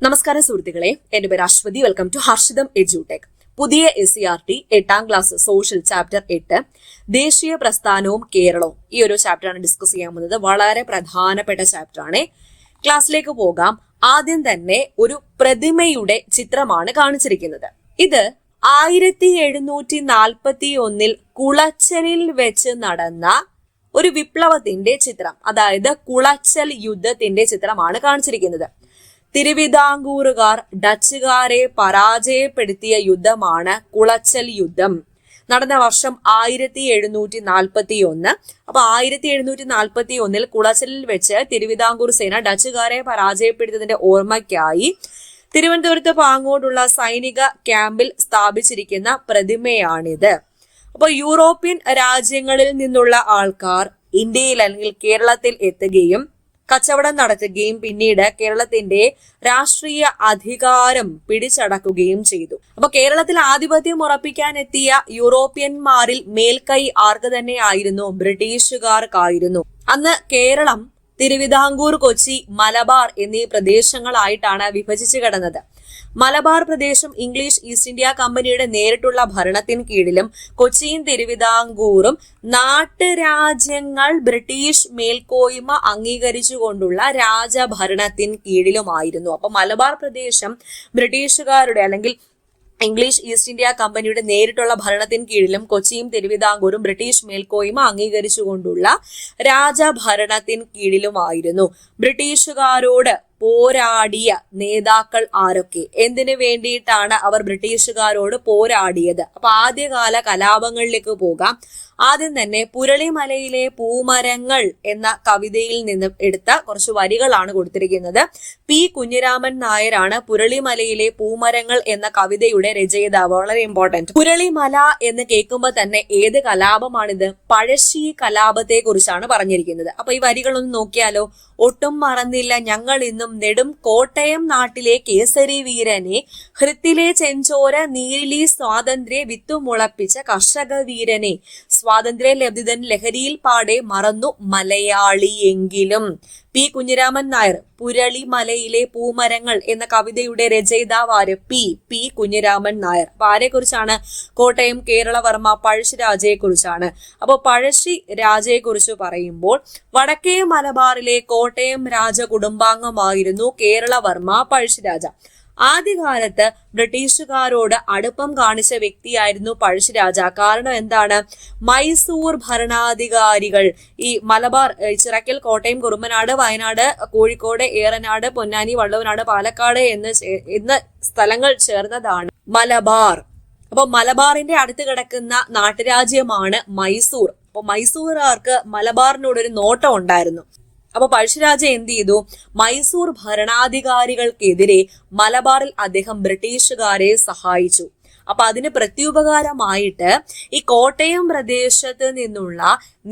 നമസ്കാരം സുഹൃത്തുക്കളെ, എന്റെ പേര് Ashwathi. Welcome to Harshitham Edutech. പുതിയ SCERT 8ാം ക്ലാസ് സോഷ്യൽ ചാപ്റ്റർ 8 ദേശീയ പ്രസ്ഥാനവും കേരളവും, ഈ ഒരു ചാപ്റ്ററാണ് ഡിസ്കസ് ചെയ്യാൻ പോകുന്നത്. വളരെ പ്രധാനപ്പെട്ട ചാപ്റ്റർ ആണ്. ക്ലാസ്സിലേക്ക് പോകാം. ആദ്യം തന്നെ ഒരു പ്രതിമയുടെ ചിത്രമാണ് കാണിച്ചിരിക്കുന്നത്. ഇത് 1741 കുളച്ചലിൽ വെച്ച് നടന്ന ഒരു വിപ്ലവത്തിന്റെ ചിത്രം, അതായത് കുളച്ചൽ യുദ്ധത്തിന്റെ ചിത്രമാണ് കാണിച്ചിരിക്കുന്നത്. തിരുവിതാംകൂറുകാർ ഡച്ചുകാരെ പരാജയപ്പെടുത്തിയ യുദ്ധമാണ് കുളച്ചൽ യുദ്ധം. നടന്ന വർഷം 1741. അപ്പൊ 1741 കുളച്ചലിൽ വെച്ച് തിരുവിതാംകൂർ സേന ഡച്ചുകാരെ പരാജയപ്പെടുത്തിയതിന്റെ ഓർമ്മയ്ക്കായി തിരുവനന്തപുരത്ത് പാങ്ങോടുള്ള സൈനിക ക്യാമ്പിൽ സ്ഥാപിച്ചിരിക്കുന്ന പ്രതിമയാണിത്. അപ്പൊ യൂറോപ്യൻ രാജ്യങ്ങളിൽ നിന്നുള്ള ആൾക്കാർ ഇന്ത്യയിൽ അല്ലെങ്കിൽ കേരളത്തിൽ എത്തുകയും കച്ചവടം നടത്തുകയും പിന്നീട് കേരളത്തിന്റെ രാഷ്ട്രീയ അധികാരം പിടിച്ചടക്കുകയും ചെയ്തു. അപ്പൊ കേരളത്തിൽ ആധിപത്യം ഉറപ്പിക്കാൻ എത്തിയ യൂറോപ്യന്മാരിൽ മേൽക്കൈ ആർക്ക് തന്നെ ആയിരുന്നു? ബ്രിട്ടീഷുകാർക്കായിരുന്നു. അന്ന് കേരളം തിരുവിതാംകൂർ, കൊച്ചി, മലബാർ എന്നീ പ്രദേശങ്ങളായിട്ടാണ് വിഭജിച്ചു കിടന്നത്. മലബാർ പ്രദേശം ഇംഗ്ലീഷ് ഈസ്റ്റ് ഇന്ത്യ കമ്പനിയുടെ നേരിട്ടുള്ള ഭരണത്തിന് കീഴിലും കൊച്ചിയും തിരുവിതാംകൂറും നാട്ടുരാജ്യങ്ങൾ ബ്രിട്ടീഷ് മേൽക്കോയ്മ അംഗീകരിച്ചുകൊണ്ടുള്ള രാജഭരണത്തിന് കീഴിലുമായിരുന്നു. അപ്പൊ മലബാർ പ്രദേശം ബ്രിട്ടീഷുകാരുടെ അല്ലെങ്കിൽ ഇംഗ്ലീഷ് ഈസ്റ്റ് ഇന്ത്യ കമ്പനിയുടെ നേരിട്ടുള്ള ഭരണത്തിന് കീഴിലും കൊച്ചിയും തിരുവിതാംകൂറും ബ്രിട്ടീഷ് മേൽക്കോയ്മ അംഗീകരിച്ചുകൊണ്ടുള്ള രാജഭരണത്തിന് കീഴിലുമായിരുന്നു. ബ്രിട്ടീഷുകാരോട് പോരാടിയ നേതാക്കൾ ആരൊക്കെ? എന്തിനു വേണ്ടിയിട്ടാണ് അവർ ബ്രിട്ടീഷുകാരോട് പോരാടിയത്? അപ്പൊ ആദ്യകാല കലാപങ്ങളിലേക്ക് പോകാം. ആദ്യം തന്നെ പുരളിമലയിലെ പൂമരങ്ങൾ എന്ന കവിതയിൽ നിന്നും എടുത്ത കുറച്ച് വരികളാണ് കൊടുത്തിരിക്കുന്നത്. പി കുഞ്ഞിരാമൻ നായരാണ് പുരളിമലയിലെ പൂമരങ്ങൾ എന്ന കവിതയുടെ രചയിതാവ്. വളരെ ഇമ്പോർട്ടന്റ്. പുരളിമല എന്ന് കേൾക്കുമ്പോൾ തന്നെ ഏത് കലാപമാണിത്? പഴശ്ശി കലാപത്തെ കുറിച്ചാണ് പറഞ്ഞിരിക്കുന്നത്. അപ്പൊ ഈ വരികളൊന്ന് നോക്കിയാലോ. ഒട്ടും മറന്നില്ല ഞങ്ങൾ ഇന്നും നെടും കോട്ടയം നാട്ടിലെ കേസരി വീരനെ, ഹൃത്തിലെ ചെഞ്ചോര നീരിലി സ്വാതന്ത്ര്യ വിത്തുമുളപ്പിച്ച കർഷക വീരനെ, സ്വാതന്ത്ര്യ ലബ്ധിതൻ ലഹരിയിൽ പാടെ മറന്നു മലയാളിയെങ്കിലും. പി കുഞ്ഞിരാമൻ നായർ, പുരളിമലയിലെ പൂമരങ്ങൾ എന്ന കവിതയുടെ രചയിതാവാര്? പി കുഞ്ഞിരാമൻ നായർ. അപ്പൊ ആരെ കുറിച്ചാണ്? കോട്ടയം കേരളവർമ്മ പഴശ്ശിരാജയെ കുറിച്ചാണ്. അപ്പൊ പഴശ്ശി രാജയെ കുറിച്ച് പറയുമ്പോൾ വടക്കേ മലബാറിലെ കോട്ടയം രാജ കുടുംബാംഗമായിരുന്നു കേരളവർമ്മ പഴശ്ശിരാജ. ആദ്യകാലത്ത് ബ്രിട്ടീഷുകാരോട് അടുപ്പം കാണിച്ച വ്യക്തിയായിരുന്നു പഴശ്ശിരാജ. കാരണം എന്താണ്? മൈസൂർ ഭരണാധികാരികൾ ഈ മലബാർ, ചിറക്കൽ, കോട്ടയം, കുറുമ്പനാട്, വയനാട്, കോഴിക്കോട്, ഏറനാട്, പൊന്നാനി, വള്ളൂരാട്, പാലക്കാട് എന്ന സ്ഥലങ്ങൾ ചേർന്നതാണ് മലബാർ. അപ്പൊ മലബാറിന്റെ അടുത്ത് കിടക്കുന്ന നാട്ടുരാജ്യമാണ് മൈസൂർ. അപ്പൊ മൈസൂറുകാർക്ക് മലബാറിനോടൊരു നോട്ടം ഉണ്ടായിരുന്നു. അപ്പൊ പഴശ്ശിരാജ എന്ത് ചെയ്തു? മൈസൂർ ഭരണാധികാരികൾക്കെതിരെ മലബാറിൽ അദ്ദേഹം ബ്രിട്ടീഷുകാരെ സഹായിച്ചു. അപ്പൊ അതിന് പ്രത്യുപകാരമായിട്ട് ഈ കോട്ടയം പ്രദേശത്ത് നിന്നുള്ള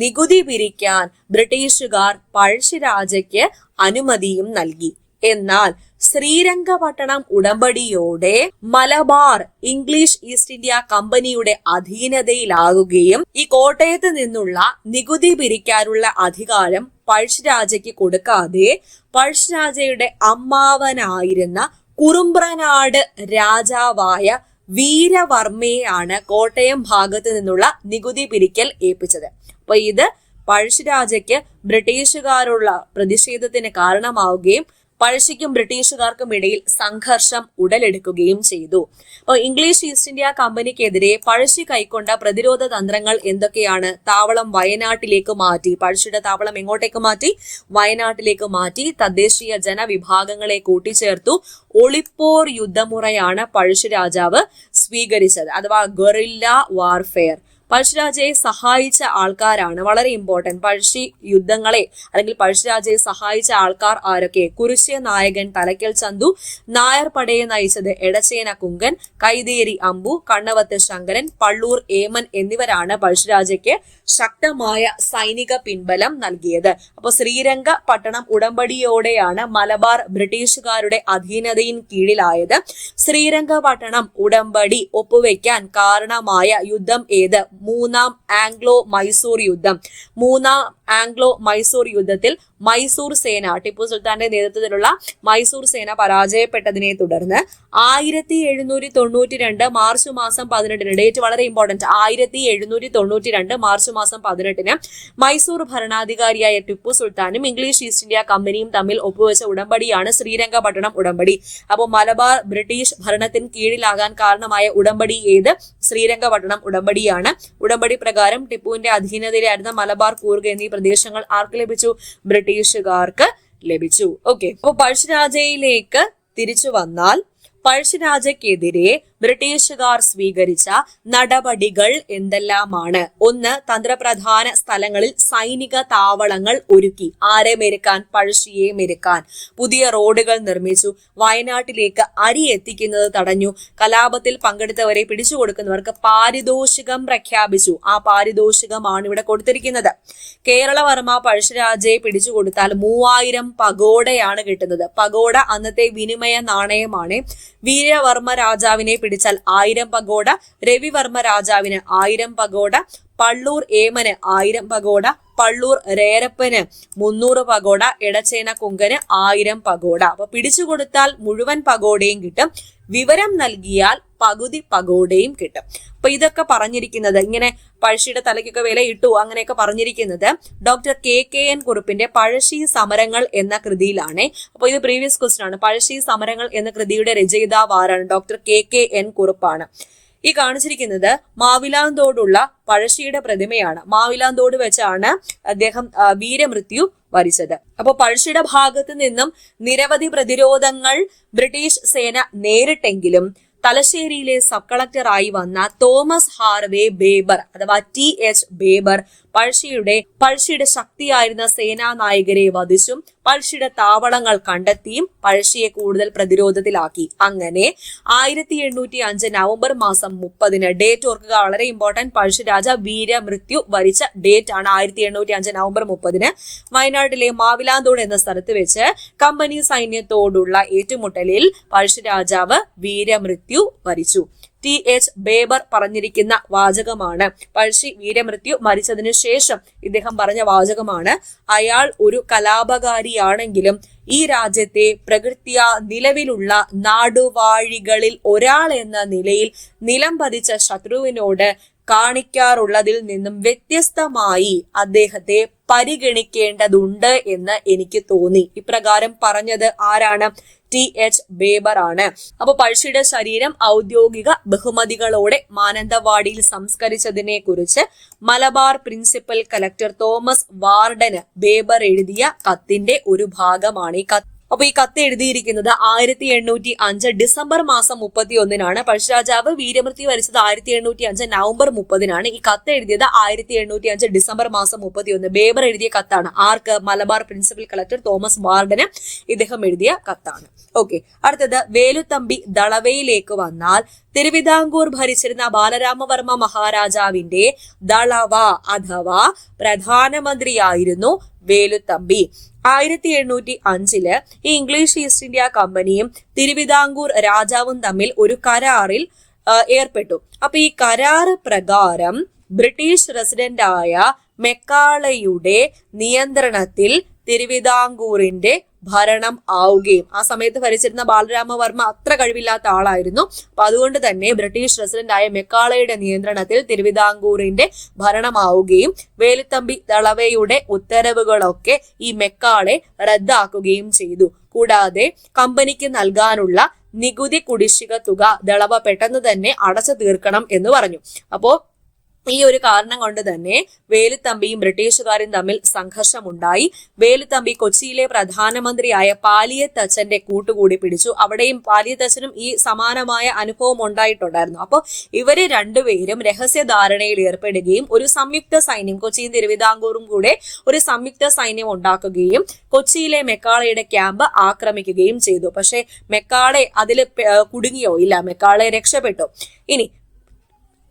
നികുതി പിരിക്കാൻ ബ്രിട്ടീഷുകാർ പഴശ്ശിരാജയ്ക്ക് അനുമതിയും നൽകി. എന്നാൽ ശ്രീരംഗപട്ടണം ഉടമ്പടിയോടെ മലബാർ ഇംഗ്ലീഷ് ഈസ്റ്റ് ഇന്ത്യ കമ്പനിയുടെ അധീനതയിലാകുകയും ഈ കോട്ടയത്ത് നിന്നുള്ള നികുതി പിരിക്കാനുള്ള അധികാരം പഴശ്ശിരാജയ്ക്ക് കൊടുക്കാതെ പഴശ്ശിരാജയുടെ അമ്മാവനായിരുന്ന കുറുമ്പ്രനാട് രാജാവായ വീരവർമ്മയെയാണ് കോട്ടയം ഭാഗത്ത് നിന്നുള്ള നികുതി പിരിക്കൽ ഏൽപ്പിച്ചത്. അപ്പൊ ഇത് പഴശ്ശിരാജയ്ക്ക് ബ്രിട്ടീഷുകാരുള്ള പ്രതിഷേധത്തിന് കാരണമാവുകയും പഴശ്ശിക്കും ബ്രിട്ടീഷുകാർക്കും ഇടയിൽ സംഘർഷം ഉടലെടുക്കുകയും ചെയ്തു. അപ്പോൾ ഇംഗ്ലീഷ് ഈസ്റ്റ് ഇന്ത്യ കമ്പനിക്കെതിരെ പഴശ്ശി കൈക്കൊണ്ട പ്രതിരോധ തന്ത്രങ്ങൾ എന്തൊക്കെയാണ്? താവളം വയനാട്ടിലേക്ക് മാറ്റി. പഴശ്ശിയുടെ താവളം എങ്ങോട്ടേക്ക് മാറ്റി? വയനാട്ടിലേക്ക് മാറ്റി. തദ്ദേശീയ ജനവിഭാഗങ്ങളെ കൂട്ടിച്ചേർത്തു. ഒളിപ്പോർ യുദ്ധമുറയാണ് പഴശ്ശി രാജാവ് സ്വീകരിച്ചത്, അഥവാ ഗൊറില്ല വാർഫെയർ. പഴശ്ശിരാജയെ സഹായിച്ച ആൾക്കാരാണ്, വളരെ ഇമ്പോർട്ടന്റ്, പഴശ്ശി യുദ്ധങ്ങളെ അല്ലെങ്കിൽ പഴശ്ശിരാജയെ സഹായിച്ച ആൾക്കാർ ആരൊക്കെ? കുരിശ്യ നായകൻ തലയ്ക്കൽ ചന്തു, നായർ പടയെ നയിച്ചത് എടച്ചേന കുങ്കൻ, കൈതേരി അമ്പു, കണ്ണവത്ത് ശങ്കരൻ, പള്ളൂർ ഏമൻ എന്നിവരാണ് പഴശ്ശിരാജയ്ക്ക് ശക്തമായ സൈനിക പിൻബലം നൽകിയത്. അപ്പൊ ശ്രീരംഗപട്ടണം ഉടമ്പടിയോടെയാണ് മലബാർ ബ്രിട്ടീഷുകാരുടെ അധീനതയിൽ കീഴിലായത്. ശ്രീരംഗപട്ടണം ഉടമ്പടി ഒപ്പുവെക്കാൻ കാരണമായ യുദ്ധം ഏത്? മൂന്നാം ആംഗ്ലോ മൈസൂർ യുദ്ധം. മൂന്നാം ആംഗ്ലോ മൈസൂർ യുദ്ധത്തിൽ മൈസൂർ സേന, ടിപ്പു സുൽത്താന്റെ നേതൃത്വത്തിലുള്ള മൈസൂർ സേന പരാജയപ്പെട്ടതിനെ തുടർന്ന് 1792 മാർച്ച് മാസം 18, ഡേറ്റ് വളരെ ഇമ്പോർട്ടന്റ്, 1792 മാർച്ച് മാസം 18 മൈസൂർ ഭരണാധികാരിയായ ടിപ്പു സുൽത്താനും ഇംഗ്ലീഷ് ഈസ്റ്റ് ഇന്ത്യ കമ്പനിയും തമ്മിൽ ഒപ്പുവെച്ച ഉടമ്പടിയാണ് ശ്രീരംഗപട്ടണം ഉടമ്പടി. അപ്പോൾ മലബാർ ബ്രിട്ടീഷ് ഭരണത്തിന് കീഴിലാകാൻ കാരണമായ ഉടമ്പടി ഏത്? ശ്രീരംഗപട്ടണം ഉടമ്പടിയാണ്. ഉടമ്പടി പ്രകാരം ടിപ്പുവിന്റെ അധീനതയിലായിരുന്ന മലബാർ, കൂർഗ് എന്നീ പ്രദേശങ്ങൾ ആർക്ക് ലഭിച്ചു? ബ്രിട്ടീഷുകാർക്ക് ലഭിച്ചു. ഓക്കെ, അപ്പൊ പഴശ്ശിരാജയിലേക്ക് തിരിച്ചു വന്നാൽ പഴശ്ശിരാജയ്ക്കെതിരെ ബ്രിട്ടീഷുകാർ സ്വീകരിച്ച നടപടികൾ എന്തെല്ലാമാണ്? ഒന്ന്, തന്ത്രപ്രധാന സ്ഥലങ്ങളിൽ സൈനിക താവളങ്ങൾ ഒരുക്കി. ആരെ മെരുക്കാൻ? പഴശ്ശിയെ മെരുക്കാൻ. പുതിയ റോഡുകൾ നിർമ്മിച്ചു. വയനാട്ടിലേക്ക് അരി എത്തിക്കുന്നത് തടഞ്ഞു. കലാപത്തിൽ പങ്കെടുത്തവരെ പിടിച്ചുകൊടുക്കുന്നവർക്ക് പാരിതോഷികം പ്രഖ്യാപിച്ചു. ആ പാരിതോഷികമാണ് ഇവിടെ കൊടുത്തിരിക്കുന്നത്. കേരളവർമ്മ പഴശ്ശിരാജയെ പിടിച്ചുകൊടുത്താൽ 3000 പഗോഡയാണ് കിട്ടുന്നത്. പഗോഡ അന്നത്തെ വിനിമയ നാണയമാണ്. വീരവർമ്മ രാജാവിനെ പിടിച്ചാൽ 1000 പഗോഡ, രവിവർമ്മ രാജാവിന് 1000 പഗോഡ, പള്ളൂർ ഏമന് 1000 പഗോഡ, പള്ളൂർ രേരപ്പന് 300 പഗോഡ, എടച്ചേന കുങ്കന് 1000 പഗോഡ. അപ്പൊ പിടിച്ചുകൊടുത്താൽ മുഴുവൻ പഗോഡയും കിട്ടും, വിവരം നൽകിയാൽ പകുതി പഗോഡയും കിട്ടും. അപ്പൊ ഇതൊക്കെ പറഞ്ഞിരിക്കുന്നത്, ഇങ്ങനെ പഴശ്ശിയുടെ തലയ്ക്കൊക്കെ വില ഇട്ടു അങ്ങനെയൊക്കെ പറഞ്ഞിരിക്കുന്നത് ഡോക്ടർ KKN കുറുപ്പിന്റെ പഴശ്ശി സമരങ്ങൾ എന്ന കൃതിയിലാണ്. അപ്പൊ ഇത് പ്രീവിയസ് ക്വസ്റ്റ്യൻ ആണ്. പഴശ്ശി സമരങ്ങൾ എന്ന കൃതിയുടെ രചയിതാവ് ആരാണ്? Doctor KKN കുറുപ്പാണ്. ഈ കാണിച്ചിരിക്കുന്നത് മാവിലാന്തോടുള്ള പഴശ്ശിയുടെ പ്രതിമയാണ്. മാവിലാന്തോട് വെച്ചാണ് അദ്ദേഹം വീരമൃത്യു വരിച്ചത്. അപ്പൊ പഴശ്ശിയുടെ ഭാഗത്ത് നിന്നും നിരവധി പ്രതിരോധങ്ങൾ ബ്രിട്ടീഷ് സേന നേരിട്ടെങ്കിലും തലശ്ശേരിയിലെ സബ് കളക്ടറായി വന്ന തോമസ് ഹാർവേ ബേബർ അഥവാ TH ബേബർ പഴശ്ശിയുടെ ശക്തിയായിരുന്ന സേനാ നായകരെ വധിച്ചും പഴശ്ശിയുടെ താവളങ്ങൾ കണ്ടെത്തിയും പഴശ്ശിയെ കൂടുതൽ പ്രതിരോധത്തിലാക്കി. അങ്ങനെ 1805 നവംബർ മാസം 30, ഡേറ്റ് ഓർക്കുക, വളരെ ഇമ്പോർട്ടന്റ്, പഴശ്ശിരാജ വീരമൃത്യു വരിച്ച ഡേറ്റ് ആണ് 1805 നവംബർ 30 വയനാട്ടിലെ മാവിലാന്തോട് എന്ന സ്ഥലത്ത് വെച്ച് കമ്പനി സൈന്യത്തോടുള്ള ഏറ്റുമുട്ടലിൽ പഴശ്ശിരാജാവ് വീരമൃത്യു വരിച്ചു. TH ബേബർ പറഞ്ഞിരിക്കുന്ന വാചകമാണ്. പഴശ്ശി വീരമൃത്യു മരിച്ചതിനു ശേഷം ഇദ്ദേഹം പറഞ്ഞ വാചകമാണ്. അയാൾ ഒരു കലാപകാരിയാണെങ്കിലും ഈ രാജ്യത്തെ പ്രകൃത്യാ നിലവിലുള്ള നാടുവാഴികളിൽ ഒരാൾ എന്ന നിലയിൽ നിലം പതിച്ച ശത്രുവിനോട് കാണിക്കാറുള്ളതിൽ നിന്നും വ്യത്യസ്തമായി അദ്ദേഹത്തെ പരിഗണിക്കേണ്ടതുണ്ട് എന്ന് എനിക്ക് തോന്നി. ഇപ്രകാരം പറഞ്ഞത് ആരാണ്? TH ബേബർ ആണ്. അപ്പൊ പഴശ്ശിയുടെ ശരീരം ഔദ്യോഗിക ബഹുമതികളോടെ മാനന്തവാടിയിൽ സംസ്കരിച്ചതിനെ കുറിച്ച് മലബാർ പ്രിൻസിപ്പൽ കളക്ടർ തോമസ് വാർഡന് ബേബർ എഴുതിയ കത്തിന്റെ ഒരു ഭാഗമാണ് ഈ കത്ത്. അപ്പൊ ഈ കത്ത് എഴുതിയിരിക്കുന്നത് 1805 ഡിസംബർ മാസം 31 പഴശ്ശിരാജാവ് വീരമൃത്യു വരിച്ചത് 1805 നവംബർ 30 ഈ കത്ത് എഴുതിയത് 1805 ഡിസംബർ മാസം 31. ബേബർ എഴുതിയ കത്താണ്. ആർക്ക്? മലബാർ പ്രിൻസിപ്പൽ കളക്ടർ തോമസ് വാർഡന് ഇദ്ദേഹം എഴുതിയ കത്താണ്. ഓക്കെ, അടുത്തത് വേലുത്തമ്പി ദളവയിലേക്ക് വന്നാൽ തിരുവിതാംകൂർ ഭരിച്ചിരുന്ന ബാലരാമവർമ്മ മഹാരാജാവിന്റെ ദളവ അഥവാ പ്രധാനമന്ത്രിയായിരുന്നു വേലുത്തമ്പി. 1805 ഈ ഇംഗ്ലീഷ് ഈസ്റ്റ് ഇന്ത്യ കമ്പനിയും തിരുവിതാംകൂർ രാജാവും തമ്മിൽ ഒരു കരാറിൽ ഏർപ്പെട്ടു. അപ്പൊ ഈ കരാറ് പ്രകാരം ബ്രിട്ടീഷ് റെസിഡന്റായ മെക്കാളയുടെ നിയന്ത്രണത്തിൽ തിരുവിതാംകൂറിന്റെ ഭരണം ആവുകയും, ആ സമയത്ത് ഭരിച്ചിരുന്ന ബാലരാമവർമ്മ അത്ര കഴിവില്ലാത്ത ആളായിരുന്നു. അപ്പൊ അതുകൊണ്ട് തന്നെ ബ്രിട്ടീഷ് റെസിഡന്റായ മെക്കാളയുടെ നിയന്ത്രണത്തിൽ തിരുവിതാംകൂറിന്റെ ഭരണമാവുകയും വേലുത്തമ്പി ദളവയുടെ ഉത്തരവുകളൊക്കെ ഈ മെക്കാളെ റദ്ദാക്കുകയും ചെയ്തു. കൂടാതെ കമ്പനിക്ക് നൽകാനുള്ള നികുതി കുടിശ്ശിക തുക ദളവ പെട്ടെന്ന് തന്നെ അടച്ചു തീർക്കണം എന്ന് പറഞ്ഞു. അപ്പോ ഈ ഒരു കാരണം കൊണ്ട് തന്നെ വേലുത്തമ്പിയും ബ്രിട്ടീഷുകാരും തമ്മിൽ സംഘർഷമുണ്ടായി. വേലുത്തമ്പി കൊച്ചിയിലെ പ്രധാനമന്ത്രിയായ പാലിയത്തച്ഛന്റെ കൂട്ടുകൂടി പിടിച്ചു. അവിടെയും പാലിയത്തച്ഛനും ഈ സമാനമായ അനുഭവം ഉണ്ടായിട്ടുണ്ടായിരുന്നു. അപ്പോൾ ഇവര് രണ്ടുപേരും രഹസ്യധാരണയിൽ ഏർപ്പെടുകയും ഒരു സംയുക്ത സൈന്യം, കൊച്ചിയും തിരുവിതാംകൂറും കൂടെ ഒരു സംയുക്ത സൈന്യം ഉണ്ടാക്കുകയും കൊച്ചിയിലെ മെക്കാളയുടെ ക്യാമ്പ് ആക്രമിക്കുകയും ചെയ്തു. പക്ഷെ മെക്കാളെ അതിൽ കുടുങ്ങിയോ? ഇല്ല, മെക്കാളെ രക്ഷപ്പെട്ടു. ഇനി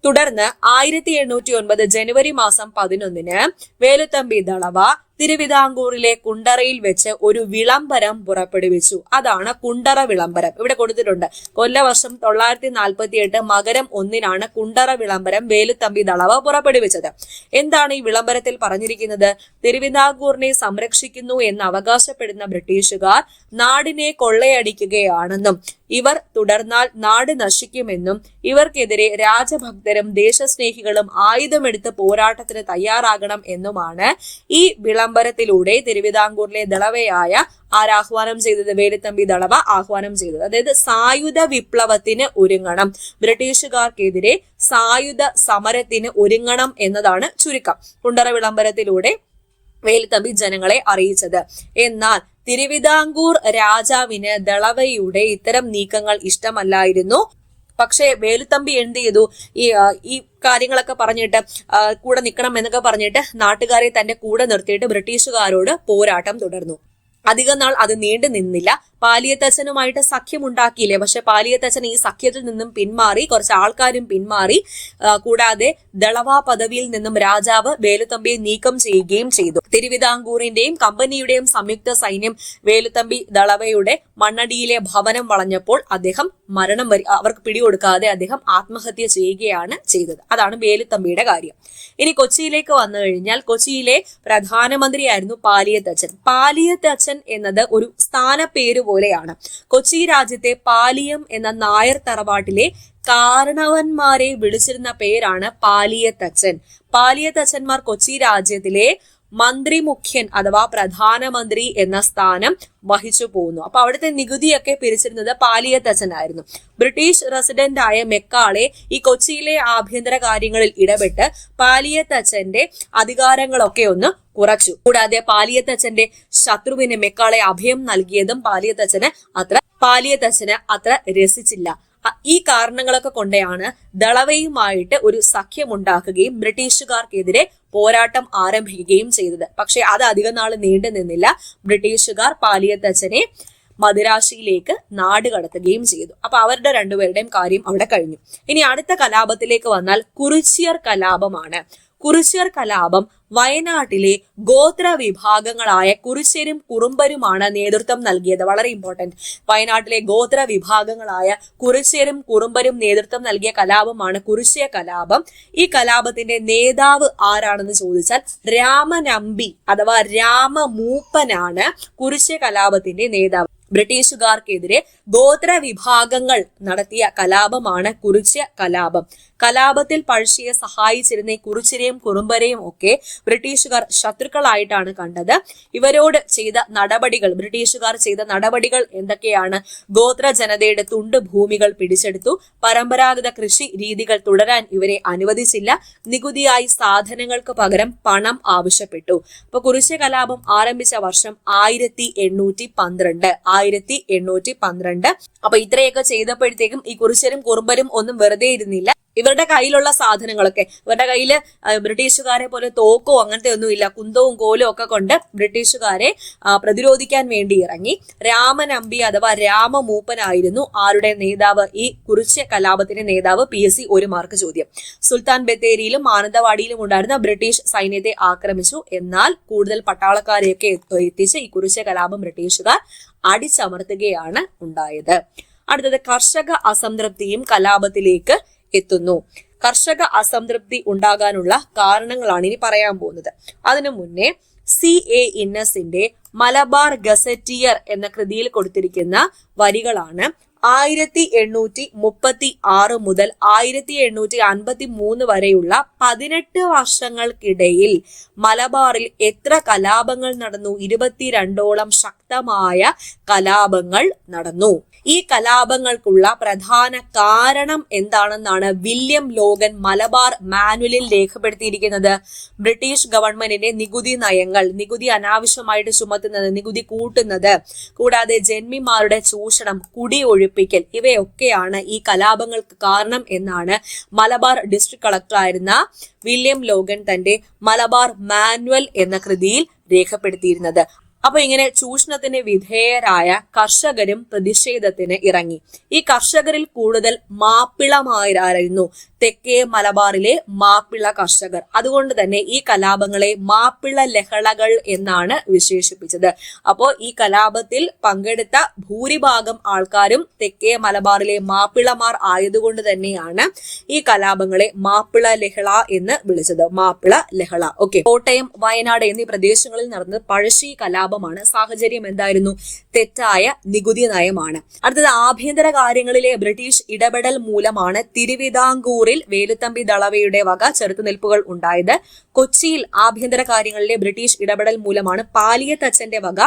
തുടർന്ന് 1809 ജനുവരി മാസം 11 വേലുത്തമ്പി ദളവ തിരുവിതാംകൂറിലെ കുണ്ടറയിൽ വെച്ച് ഒരു വിളംബരം പുറപ്പെടുവിച്ചു. അതാണ് കുണ്ടറ വിളംബരം. ഇവിടെ കൊടുത്തിട്ടുണ്ട്. കൊല്ലവർഷം 948 മകരം 1-നാണ് കുണ്ടറ വിളംബരം വേലുത്തമ്പി ദളവ പുറപ്പെടുവിച്ചത്. എന്താണ് ഈ വിളംബരത്തിൽ പറഞ്ഞിരിക്കുന്നത്? തിരുവിതാംകൂറിനെ സംരക്ഷിക്കുന്നു എന്ന് അവകാശപ്പെടുന്ന ബ്രിട്ടീഷുകാർ നാടിനെ കൊള്ളയടിക്കുകയാണെന്നും ഇവർ തുടർന്നാൽ നാട് നശിക്കുമെന്നും ഇവർക്കെതിരെ രാജഭക്തരും ദേശസ്നേഹികളും ആയുധമെടുത്ത് പോരാട്ടത്തിന് തയ്യാറാകണം എന്നുമാണ് ഈ വിളംബരത്തിലൂടെ തിരുവിതാംകൂറിലെ ദളവയായ ആരാഹ്വാനം ചെയ്തത്? വേലുത്തമ്പി ദളവ ആഹ്വാനം ചെയ്തത്. അതായത് സായുധ വിപ്ലവത്തിന് ഒരുങ്ങണം, ബ്രിട്ടീഷുകാർക്കെതിരെ സായുധ സമരത്തിന് ഒരുങ്ങണം എന്നതാണ് ചുരുക്കം കുണ്ടറ വിളംബരത്തിലൂടെ വേലുത്തമ്പി ജനങ്ങളെ അറിയിച്ചത്. എന്നാൽ തിരുവിതാംകൂർ രാജാവിന് ദളവയുടെ ഇത്തരം നീക്കങ്ങൾ ഇഷ്ടമല്ലായിരുന്നു. പക്ഷേ വേലുത്തമ്പി എന്ത് ചെയ്തു? ഈ കാര്യങ്ങളൊക്കെ പറഞ്ഞിട്ട് കൂടെ നിൽക്കണം എന്നൊക്കെ പറഞ്ഞിട്ട് നാട്ടുകാരെ തന്റെ കൂടെ നിർത്തിയിട്ട് ബ്രിട്ടീഷുകാരോട് പോരാട്ടം തുടർന്നു. അധികം നാൾ അത് നീണ്ടു നിന്നില്ല. പാലിയത്തച്ഛനുമായിട്ട് സഖ്യം ഉണ്ടാക്കിയില്ലേ, പക്ഷെ പാലിയത്തച്ഛൻ ഈ സഖ്യത്തിൽ നിന്നും പിന്മാറി, കുറച്ച് ആൾക്കാരും പിന്മാറി. കൂടാതെ ദളവ പദവിയിൽ നിന്നും രാജാവ് വേലുത്തമ്പിയെ നീക്കം ചെയ്യുകയും ചെയ്തു. തിരുവിതാംകൂറിന്റെയും കമ്പനിയുടെയും സംയുക്ത സൈന്യം വേലുത്തമ്പി ദളവയുടെ മണ്ണടിയിലെ ഭവനം വളഞ്ഞപ്പോൾ അദ്ദേഹം അവർക്ക് പിടികൊടുക്കാതെ അദ്ദേഹം ആത്മഹത്യ ചെയ്യുകയാണ് ചെയ്തത്. അതാണ് വേലുത്തമ്പിയുടെ കാര്യം. ഇനി കൊച്ചിയിലേക്ക് വന്നു കഴിഞ്ഞാൽ കൊച്ചിയിലെ പ്രധാനമന്ത്രിയായിരുന്നു പാലിയത്തച്ഛൻ. പാലിയത്തച്ഛൻ എന്നത് ഒരു സ്ഥാനപ്പേര് പോലെയാണ്. കൊച്ചി രാജ്യത്തെ പാലിയം എന്ന നായർ തറവാട്ടിലെ കാരണവന്മാരെ വിളിച്ചിരുന്ന പേരാണ് പാലിയത്തച്ഛൻ. പാലിയത്തച്ഛന്മാർ കൊച്ചി രാജ്യത്തിലെ മന്ത്രി മുഖ്യൻ അഥവാ പ്രധാനമന്ത്രി എന്ന സ്ഥാനം വഹിച്ചു പോകുന്നു. അപ്പൊ അവിടുത്തെ നികുതിയൊക്കെ പിരിച്ചിരുന്നത് പാലിയത്തച്ഛനായിരുന്നു. ബ്രിട്ടീഷ് റെസിഡന്റ് ആയ മെക്കാളെ ഈ കൊച്ചിയിലെ ആഭ്യന്തര കാര്യങ്ങളിൽ ഇടപെട്ട് പാലിയത്തച്ഛന്റെ അധികാരങ്ങളൊക്കെ ഒന്ന് കുറച്ചു. കൂടാതെ പാലിയത്തച്ഛന്റെ ശത്രുവിന് മെക്കാളെ അഭയം നൽകിയതും പാലിയത്തച്ഛന് അത്ര രസിച്ചില്ല. ഈ കാരണങ്ങളൊക്കെ കൊണ്ടാണ് ദളവയുമായിട്ട് ഒരു സഖ്യമുണ്ടാക്കുകയും ബ്രിട്ടീഷുകാർക്കെതിരെ പോരാട്ടം ആരംഭിക്കുകയും ചെയ്തത്. പക്ഷെ അത് അധികം നാൾ നീണ്ടു നിന്നില്ല. ബ്രിട്ടീഷുകാർ പാലിയത്തച്ഛനെ മദിരാശിയിലേക്ക് നാട് കടത്തുകയും ചെയ്തു. അപ്പൊ അവരുടെ രണ്ടുപേരുടെയും കാര്യം അവിടെ കഴിഞ്ഞു. ഇനി അടുത്ത കലാപത്തിലേക്ക് വന്നാൽ കുറിച്യർ കലാപമാണ്. കുറിച്യർ കലാപം വയനാട്ടിലെ ഗോത്ര വിഭാഗങ്ങളായ കുറിച്യരും കുറുമ്പരുമാണ് നേതൃത്വം നൽകിയത്. വളരെ ഇമ്പോർട്ടന്റ്. വയനാട്ടിലെ ഗോത്ര വിഭാഗങ്ങളായ കുറിച്യരും കുറുമ്പരും നേതൃത്വം നൽകിയ കലാപമാണ് കുറിച്യ കലാപം. ഈ കലാപത്തിന്റെ നേതാവ് ആരാണെന്ന് ചോദിച്ചാൽ രാമനമ്പി അഥവാ രാമമൂപ്പനാണ് കുറിച്യ കലാപത്തിന്റെ നേതാവ്. ബ്രിട്ടീഷുകാർക്കെതിരെ ഗോത്ര വിഭാഗങ്ങൾ നടത്തിയ കലാപമാണ് കുറിച്യ കലാപം. കലാപത്തിൽ പഴശ്ശിയെ സഹായിച്ചിരുന്ന കുറിച്യരെയും കുറുമ്പരെയും ഒക്കെ ബ്രിട്ടീഷുകാർ ശത്രുക്കളായിട്ടാണ് കണ്ടത്. ഇവരോട് ചെയ്ത നടപടികൾ, ബ്രിട്ടീഷുകാർ ചെയ്ത നടപടികൾ എന്തൊക്കെയാണ്? ഗോത്ര ജനതയുടെ തുണ്ട് ഭൂമികൾ പിടിച്ചെടുത്തു. പരമ്പരാഗത കൃഷി രീതികൾ തുടരാൻ ഇവരെ അനുവദിച്ചില്ല. നികുതിയായി സാധനങ്ങൾക്ക് പകരം പണം ആവശ്യപ്പെട്ടു. അപ്പൊ കുറിച്യ കലാപം ആരംഭിച്ച വർഷം 1812. അപ്പൊ ഇത്രയൊക്കെ ചെയ്തപ്പോഴത്തേക്കും ഈ കുറിച്യരും കുറുമ്പരും ഒന്നും വെറുതെ ഇരുന്നില്ല. ഇവരുടെ കയ്യിലുള്ള സാധനങ്ങളൊക്കെ, ഇവരുടെ കയ്യിൽ ബ്രിട്ടീഷുകാരെ പോലെ തോക്കോ അങ്ങനത്തെ ഒന്നുമില്ല, കുന്തവും കോലും ഒക്കെ കൊണ്ട് ബ്രിട്ടീഷുകാരെ പ്രതിരോധിക്കാൻ വേണ്ടി ഇറങ്ങി. രാമനമ്പി അഥവാ രാമമൂപ്പനായിരുന്നു ആരുടെ നേതാവ്? ഈ കുറിച്യ കലാപത്തിന്റെ നേതാവ്. PSC 1 മാർക്ക് ചോദ്യം. സുൽത്താൻ ബത്തേരിയിലും മാനന്തവാടിയിലും ഉണ്ടായിരുന്ന ബ്രിട്ടീഷ് സൈന്യത്തെ ആക്രമിച്ചു. എന്നാൽ കൂടുതൽ പട്ടാളക്കാരെയൊക്കെ എത്തിച്ച് ഈ കുറിച്യ കലാപം ബ്രിട്ടീഷുകാർ അടിച്ചമർത്തുകയാണ് ഉണ്ടായത്. അടുത്തത് കർഷക അസംതൃപ്തിയും കലാപത്തിലേക്ക് എത്തുന്നു. കർഷക അസംതൃപ്തി ഉണ്ടാകാനുള്ള കാരണങ്ങളാണ് ഇനി പറയാൻ പോകുന്നത്. അതിനു മുന്നേ CA ഇന്നസിന്റെ മലബാർ ഗസറ്റിയർ എന്ന കൃതിയിൽ കൊടുത്തിരിക്കുന്ന വരികളാണ്. 1836 മുതൽ 1853 വരെയുള്ള 18 വർഷങ്ങൾക്കിടയിൽ മലബാറിൽ എത്ര കലാപങ്ങൾ നടന്നു? 22ഓളം ശക്തമായ കലാപങ്ങൾ നടന്നു. ഈ കലാപങ്ങൾക്കുള്ള പ്രധാന കാരണം എന്താണെന്നാണ് വില്യം ലോഗൻ മലബാർ മാനുവലിൽ രേഖപ്പെടുത്തിയിരിക്കുന്നത്. ബ്രിട്ടീഷ് ഗവൺമെന്റിന്റെ നികുതി നയങ്ങൾ, നികുതി അനാവശ്യമായിട്ട് ചുമത്തുന്നത്, നികുതി കൂട്ടുന്നത്, കൂടാതെ ജന്മിമാരുടെ ചൂഷണം, കുടിയൊഴിപ്പിക്കൽ, ഇവയൊക്കെയാണ് ഈ കലാപങ്ങൾക്ക് കാരണം എന്നാണ് മലബാർ ഡിസ്ട്രിക്ട് കളക്ടറായിരുന്ന വില്യം ലോഗൻ തന്റെ മലബാർ മാനുവൽ എന്ന കൃതിയിൽ രേഖപ്പെടുത്തിയിരുന്നത്. അപ്പൊ ഇങ്ങനെ ചൂഷണത്തിന് വിധേയരായ കർഷകരും പ്രതിഷേധത്തിന് ഇറങ്ങി. ഈ കർഷകരിൽ കൂടുതൽ മാപ്പിളമാരായിരുന്നു. തെക്കേ മലബാറിലെ മാപ്പിള കർഷകർ. അതുകൊണ്ട് തന്നെ ഈ കലാപങ്ങളെ മാപ്പിള ലഹളകൾ എന്നാണ് വിശേഷിപ്പിച്ചത്. അപ്പോൾ ഈ കലാപത്തിൽ പങ്കെടുത്ത ഭൂരിഭാഗം ആൾക്കാരും തെക്കേ മലബാറിലെ മാപ്പിളമാർ ആയതുകൊണ്ട് തന്നെയാണ് ഈ കലാപങ്ങളെ മാപ്പിള ലഹള എന്ന് വിളിച്ചത്. മാപ്പിള ലഹള. ഓക്കെ. കോട്ടയം, വയനാട് എന്നീ പ്രദേശങ്ങളിൽ നടന്നത് പഴശ്ശി കലാപമാണ്. സാഹചര്യം എന്തായിരുന്നു? തെറ്റായ നികുതി നയമാണ്. അടുത്തത് ആഭ്യന്തര കാര്യങ്ങളിലെ ബ്രിട്ടീഷ് ഇടപെടൽ മൂലമാണ് തിരുവിതാംകൂറിൽ വേലുത്തമ്പി ദളവയുടെ വക ചെറുത്തുനിൽപ്പുകൾ ഉണ്ടായത്. കൊച്ചിയിൽ ആഭ്യന്തര കാര്യങ്ങളിലെ ബ്രിട്ടീഷ് ഇടപെടൽ മൂലമാണ് പാലിയത്തച്ഛന്റെ വക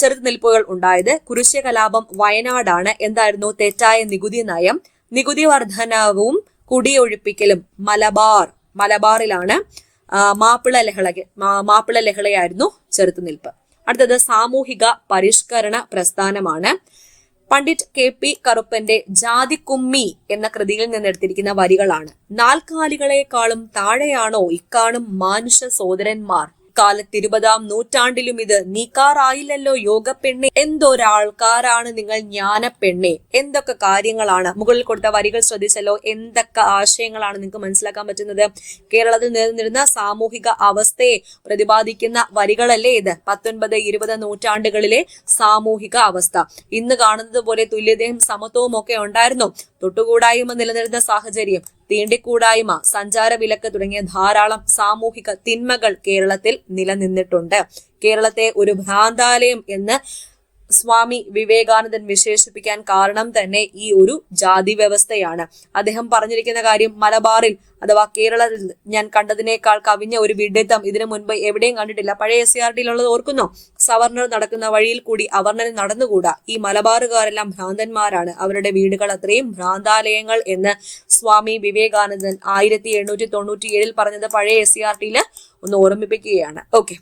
ചെറുത്തുനിൽപ്പുകൾ ഉണ്ടായത്. കുരിശ്യ കലാപം വയനാടാണ്. എന്തായിരുന്നു? തെറ്റായ നികുതി നയം. നികുതി വർധനവും കുടിയൊഴിപ്പിക്കലും മലബാറിലാണ്. മാപ്പിള ലഹളയായിരുന്നു ചെറുത്തുനിൽപ്പ്. അടുത്തത് സാമൂഹിക പരിഷ്കരണ പ്രസ്ഥാനമാണ്. പണ്ഡിറ്റ് KP കറുപ്പന്റെ ജാതിക്കുമ്മി എന്ന കൃതിയിൽ നിന്നെടുത്തിരിക്കുന്ന വരികളാണ്. നാൽക്കാലികളെക്കാളും താഴെയാണോ ഇക്കാണും മാനുഷ സോദരന്മാർ? കാലത്ത് 20-ാം നൂറ്റാണ്ടിലും ഇത് നീക്കാറായില്ലല്ലോ യോഗപ്പെണ്ണെ. എന്തൊരാൾക്കാരാണ് നിങ്ങൾ ജ്ഞാനപ്പെണ്ണെ. എന്തൊക്കെ കാര്യങ്ങളാണ് മുകളിൽ കൊടുത്ത വരികൾ ശ്രദ്ധിച്ചല്ലോ. എന്തൊക്കെ ആശയങ്ങളാണ് നിങ്ങൾക്ക് മനസ്സിലാക്കാൻ പറ്റുന്നത്? കേരളത്തിൽ നിലനിന്നിരുന്ന സാമൂഹിക അവസ്ഥയെ പ്രതിപാദിക്കുന്ന വരികളല്ലേ ഇത്? 19-20 നൂറ്റാണ്ടുകളിലെ സാമൂഹിക അവസ്ഥ. ഇന്ന് കാണുന്നത് പോലെ തുല്യതയും സമത്വവും ഒക്കെ ഉണ്ടായിരുന്നു. തൊട്ടുകൂടായ്മ നിലനിരുന്ന സാഹചര്യം, തീണ്ടിക്കൂടായ്മ, സഞ്ചാര വിലക്ക് തുടങ്ങിയ ധാരാളം സാമൂഹിക തിന്മകൾ കേരളത്തിൽ നിലനിന്നിട്ടുണ്ട്. കേരളത്തെ ഒരു ഭ്രാന്താലയം എന്ന് സ്വാമി വിവേകാനന്ദൻ വിശേഷിപ്പിക്കാൻ കാരണം തന്നെ ഈ ഒരു ജാതി വ്യവസ്ഥയാണ്. അദ്ദേഹം പറഞ്ഞിരിക്കുന്ന കാര്യം, മലബാറിൽ അഥവാ കേരളത്തിൽ ഞാൻ കണ്ടതിനേക്കാൾ കവിഞ്ഞ ഒരു വിഡിത്തം ഇതിനു മുൻപ് എവിടെയും കണ്ടിട്ടില്ല. പഴയ SCRT-യിലുള്ളത് ഓർക്കുന്നോ? സവർണർ നടക്കുന്ന വഴിയിൽ കൂടി അവർണന് നടന്നുകൂടാ. ഈ മലബാറുകാരെല്ലാം ഭ്രാന്തന്മാരാണ്. അവരുടെ വീടുകൾ അത്രയും ഭ്രാന്താലയങ്ങൾ എന്ന് സ്വാമി വിവേകാനന്ദൻ 1897 പറഞ്ഞത് പഴയ SCRT-യിൽ ഒന്ന് ഓർമ്മിപ്പിക്കുകയാണ്. ഓക്കെ,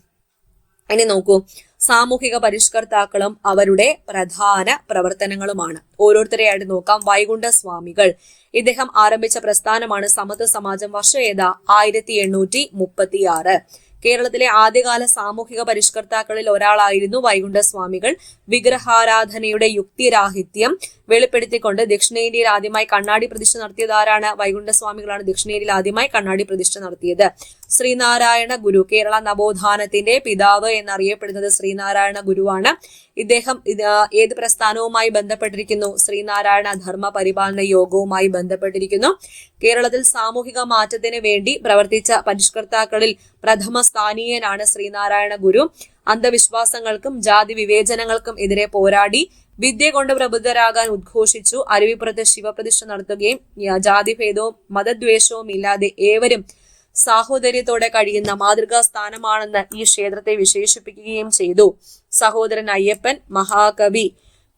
ഇനി നോക്കൂ. സാമൂഹിക പരിഷ്കർത്താക്കളും അവരുടെ പ്രധാന പ്രവർത്തനങ്ങളുമാണ്. ഓരോരുത്തരെയായിട്ട് നോക്കാം. വൈകുണ്ഠ സ്വാമികൾ. ഇദ്ദേഹം ആരംഭിച്ച പ്രസ്ഥാനമാണ് സമത്വ സമാജം. വർഷം ഏതാ? 1836. കേരളത്തിലെ ആദ്യകാല സാമൂഹിക പരിഷ്കർത്താക്കളിൽ ഒരാളായിരുന്നു വൈകുണ്ഠ സ്വാമികൾ. വിഗ്രഹാരാധനയുടെ യുക്തിരാഹിത്യം വെളിപ്പെടുത്തിക്കൊണ്ട് ദക്ഷിണേന്ത്യയിൽ ആദ്യമായി കണ്ണാടി പ്രതിഷ്ഠ നടത്തിയത് ആരാണ്? വൈകുണ്ഠ സ്വാമികളാണ് ദക്ഷിണേന്ത്യയിൽ ആദ്യമായി കണ്ണാടി പ്രതിഷ്ഠ നടത്തിയത്. ശ്രീനാരായണ ഗുരു, കേരള നവോത്ഥാനത്തിന്റെ പിതാവ് എന്നറിയപ്പെടുന്നത് ശ്രീനാരായണ ഗുരുവാണ്. ഇദ്ദേഹം ഏത് പ്രസ്ഥാനവുമായി ബന്ധപ്പെട്ടിരിക്കുന്നു? ശ്രീനാരായണ ധർമ്മ പരിപാലന യോഗവുമായി ബന്ധപ്പെട്ടിരിക്കുന്നു. കേരളത്തിൽ സാമൂഹിക മാറ്റത്തിന് വേണ്ടി പ്രവർത്തിച്ച പരിഷ്കർത്താക്കളിൽ പ്രഥമ സ്ഥാനീയനാണ് ശ്രീനാരായണ ഗുരു. അന്ധവിശ്വാസങ്ങൾക്കും ജാതി വിവേചനങ്ങൾക്കും എതിരെ പോരാടി വിദ്യ കൊണ്ട് പ്രബുദ്ധരാകാൻ ഉദ്ഘോഷിച്ചു. അരുവിപ്പുറത്ത് ശിവപ്രതിഷ്ഠ നടത്തുകയും ജാതിഭേദവും മതദ്വേഷവും ഇല്ലാതെ ഏവരും സാഹോദര്യത്തോടെ കഴിയുന്ന മാതൃകാ സ്ഥാനമാണെന്ന് ഈ ക്ഷേത്രത്തെ വിശേഷിപ്പിക്കുകയും ചെയ്തു. സഹോദരൻ അയ്യപ്പൻ, മഹാകവി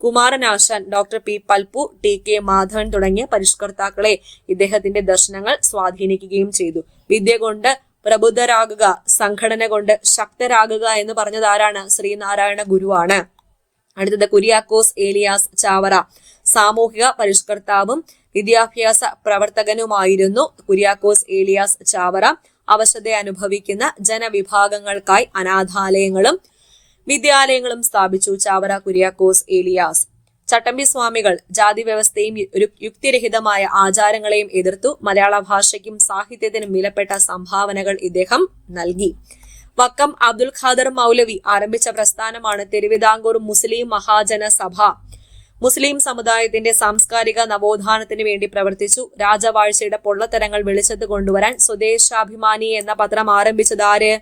Kumaranasan, doctor P. Palpu, TK Madhavan തുടങ്ങിയ പരിഷ്കർത്താക്കളെ ഇദ്ദേഹത്തിന്റെ ദർശനങ്ങൾ സ്വാധീനിക്കുകയും ചെയ്തു. വിദ്യ കൊണ്ട് പ്രബുദ്ധരാകുക, സംഘടന കൊണ്ട് ശക്തരാകുക എന്ന് പറഞ്ഞത് ആരാണ്? ശ്രീനാരായണ ഗുരുവാണ്. അടുത്തത് കുര്യാക്കോസ് ഏലിയാസ് ചാവറ. സാമൂഹിക പരിഷ്കർത്താവും വിദ്യാഭ്യാസ പ്രവർത്തകനുമായിരുന്നു കുര്യാക്കോസ് ഏലിയാസ് ചാവറ. അവശത അനുഭവിക്കുന്ന ജനവിഭാഗങ്ങൾക്കായി അനാഥാലയങ്ങളും വിദ്യാലയങ്ങളും സ്ഥാപിച്ചു ചാവറ കുര്യാക്കോസ് ഏലിയാസ്. ചട്ടമ്പി സ്വാമികൾ ജാതി വ്യവസ്ഥയും യുക്തിരഹിതമായ ആചാരങ്ങളെയും എതിർത്തു. മലയാള ഭാഷയ്ക്കും സാഹിത്യത്തിനും വിലപ്പെട്ട സംഭാവനകൾ ഇദ്ദേഹം നൽകി. വക്കം അബ്ദുൽ ഖാദർ മൗലവി ആരംഭിച്ച പ്രസ്ഥാനമാണ് തിരുവിതാംകൂർ മുസ്ലിം മഹാജന സഭ. മുസ്ലിം സമുദായത്തിന്റെ സാംസ്കാരിക നവോത്ഥാനത്തിന് വേണ്ടി പ്രവർത്തിച്ചു. രാജവാഴ്ചയുടെ പൊള്ളത്തരങ്ങൾ വെളിച്ചത്ത് കൊണ്ടുവരാൻ സ്വദേശാഭിമാനി എന്ന പത്രം ആരംഭിച്ചത് ആര്?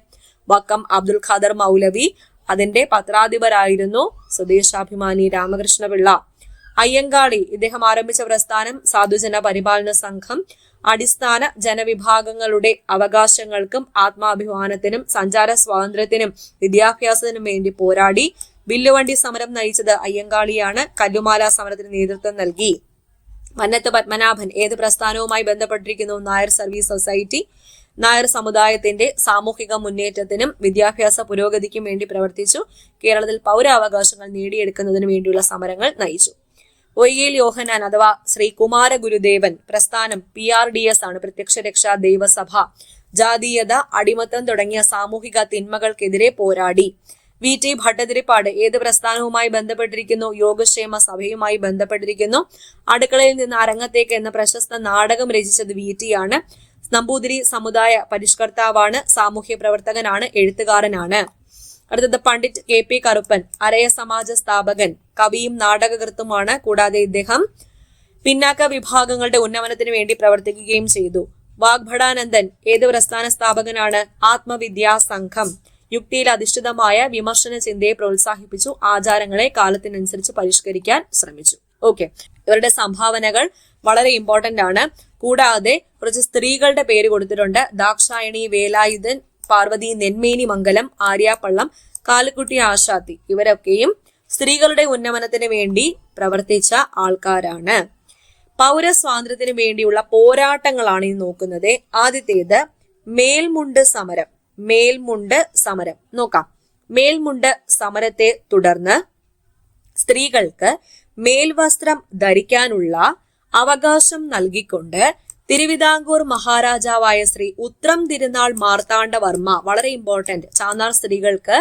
വക്കം അബ്ദുൽ ഖാദർ മൗലവി. അതിന്റെ പത്രാധിപരായിരുന്നു സ്വദേശാഭിമാനി രാമകൃഷ്ണപിള്ള. അയ്യങ്കാളി, ഇദ്ദേഹം ആരംഭിച്ച പ്രസ്ഥാനം സാധുജന പരിപാലന സംഘം. അടിസ്ഥാന ജനവിഭാഗങ്ങളുടെ അവകാശങ്ങൾക്കും ആത്മാഭിമാനത്തിനും സഞ്ചാര സ്വാതന്ത്ര്യത്തിനും വിദ്യാഭ്യാസത്തിനും വേണ്ടി പോരാടി. വില്ലുവണ്ടി സമരം നയിച്ചത് അയ്യങ്കാളിയാണ്. കല്ലുമാല സമരത്തിന് നേതൃത്വം നൽകി. മന്നത്ത് പത്മനാഭൻ ഏത് പ്രസ്ഥാനവുമായി ബന്ധപ്പെട്ടിരിക്കുന്നു? Nair service society. നായർ സമുദായത്തിന്റെ സാമൂഹിക മുന്നേറ്റത്തിനും വിദ്യാഭ്യാസ പുരോഗതിക്കും വേണ്ടി പ്രവർത്തിച്ചു. കേരളത്തിൽ പൗരാവകാശങ്ങൾ നേടിയെടുക്കുന്നതിന് വേണ്ടിയുള്ള സമരങ്ങൾ നയിച്ചു. ഒയ്യേൽ യോഹനാൻ അഥവാ ശ്രീ കുമാര ഗുരുദേവൻ പ്രസ്ഥാനം PRDS ആണ്, പ്രത്യക്ഷ രക്ഷാ ദൈവസഭ. ജാതീയത, അടിമത്തം തുടങ്ങിയ സാമൂഹിക തിന്മകൾക്കെതിരെ പോരാടി. VT ഭട്ടതിരിപ്പാട് ഏത് പ്രസ്ഥാനവുമായി ബന്ധപ്പെട്ടിരിക്കുന്നു? യോഗക്ഷേമ സഭയുമായി ബന്ധപ്പെട്ടിരിക്കുന്നു. അടുക്കളയിൽ നിന്ന് അരങ്ങത്തേക്ക് എന്ന പ്രശസ്ത നാടകം രചിച്ചത് VT ആണ്. നമ്പൂതിരി സമുദായ പരിഷ്കർത്താവാണ്, സാമൂഹ്യ പ്രവർത്തകനാണ്, എഴുത്തുകാരനാണ്. അടുത്തത് പണ്ഡിറ്റ് KP കറുപ്പൻ, അരയ സമാജ സ്ഥാപകൻ, കവിയും നാടകകൃത്തുമാണ്. കൂടാതെ ഇദ്ദേഹം പിന്നാക്ക വിഭാഗങ്ങളുടെ ഉന്നമനത്തിന് വേണ്ടി പ്രവർത്തിക്കുകയും ചെയ്തു. വാഗ്ഭടാനന്ദൻ ഏത് പ്രസ്ഥാന സ്ഥാപകനാണ്? ആത്മവിദ്യാ സംഘം. യുക്തിയിൽ അധിഷ്ഠിതമായ വിമർശന ചിന്തയെ പ്രോത്സാഹിപ്പിച്ചു. ആചാരങ്ങളെ കാലത്തിനനുസരിച്ച് പരിഷ്കരിക്കാൻ ശ്രമിച്ചു. ഓക്കെ, ഇവരുടെ സംഭാവനകൾ വളരെ ഇമ്പോർട്ടന്റ് ആണ്. കൂടാതെ കുറച്ച് സ്ത്രീകളുടെ പേര് കൊടുത്തിട്ടുണ്ട്. ദാക്ഷായണി വേലായുധൻ, പാർവതി നെന്മേനി മംഗലം, ആര്യാപ്പള്ളം, കാലുക്കുട്ടി ആശാത്തി. ഇവരൊക്കെയും സ്ത്രീകളുടെ ഉന്നമനത്തിന് വേണ്ടി പ്രവർത്തിച്ച ആൾക്കാരാണ്. പൗരസ്വാതന്ത്ര്യത്തിന് വേണ്ടിയുള്ള പോരാട്ടങ്ങളാണ് ഈ നോക്കുന്നത്. ആദ്യത്തേത് മേൽമുണ്ട് സമരം. മേൽമുണ്ട് സമരം നോക്കാം. മേൽമുണ്ട് സമരത്തെ തുടർന്ന് സ്ത്രീകൾക്ക് മേൽവസ്ത്രം ധരിക്കാനുള്ള അവകാശം നൽകിക്കൊണ്ട് തിരുവിതാംകൂർ മഹാരാജാവായ ശ്രീ ഉത്രം തിരുനാൾ മാർത്താണ്ഡവർമ്മ, വളരെ ഇമ്പോർട്ടന്റ്, ചാന്നാർ സ്ത്രീകൾക്ക്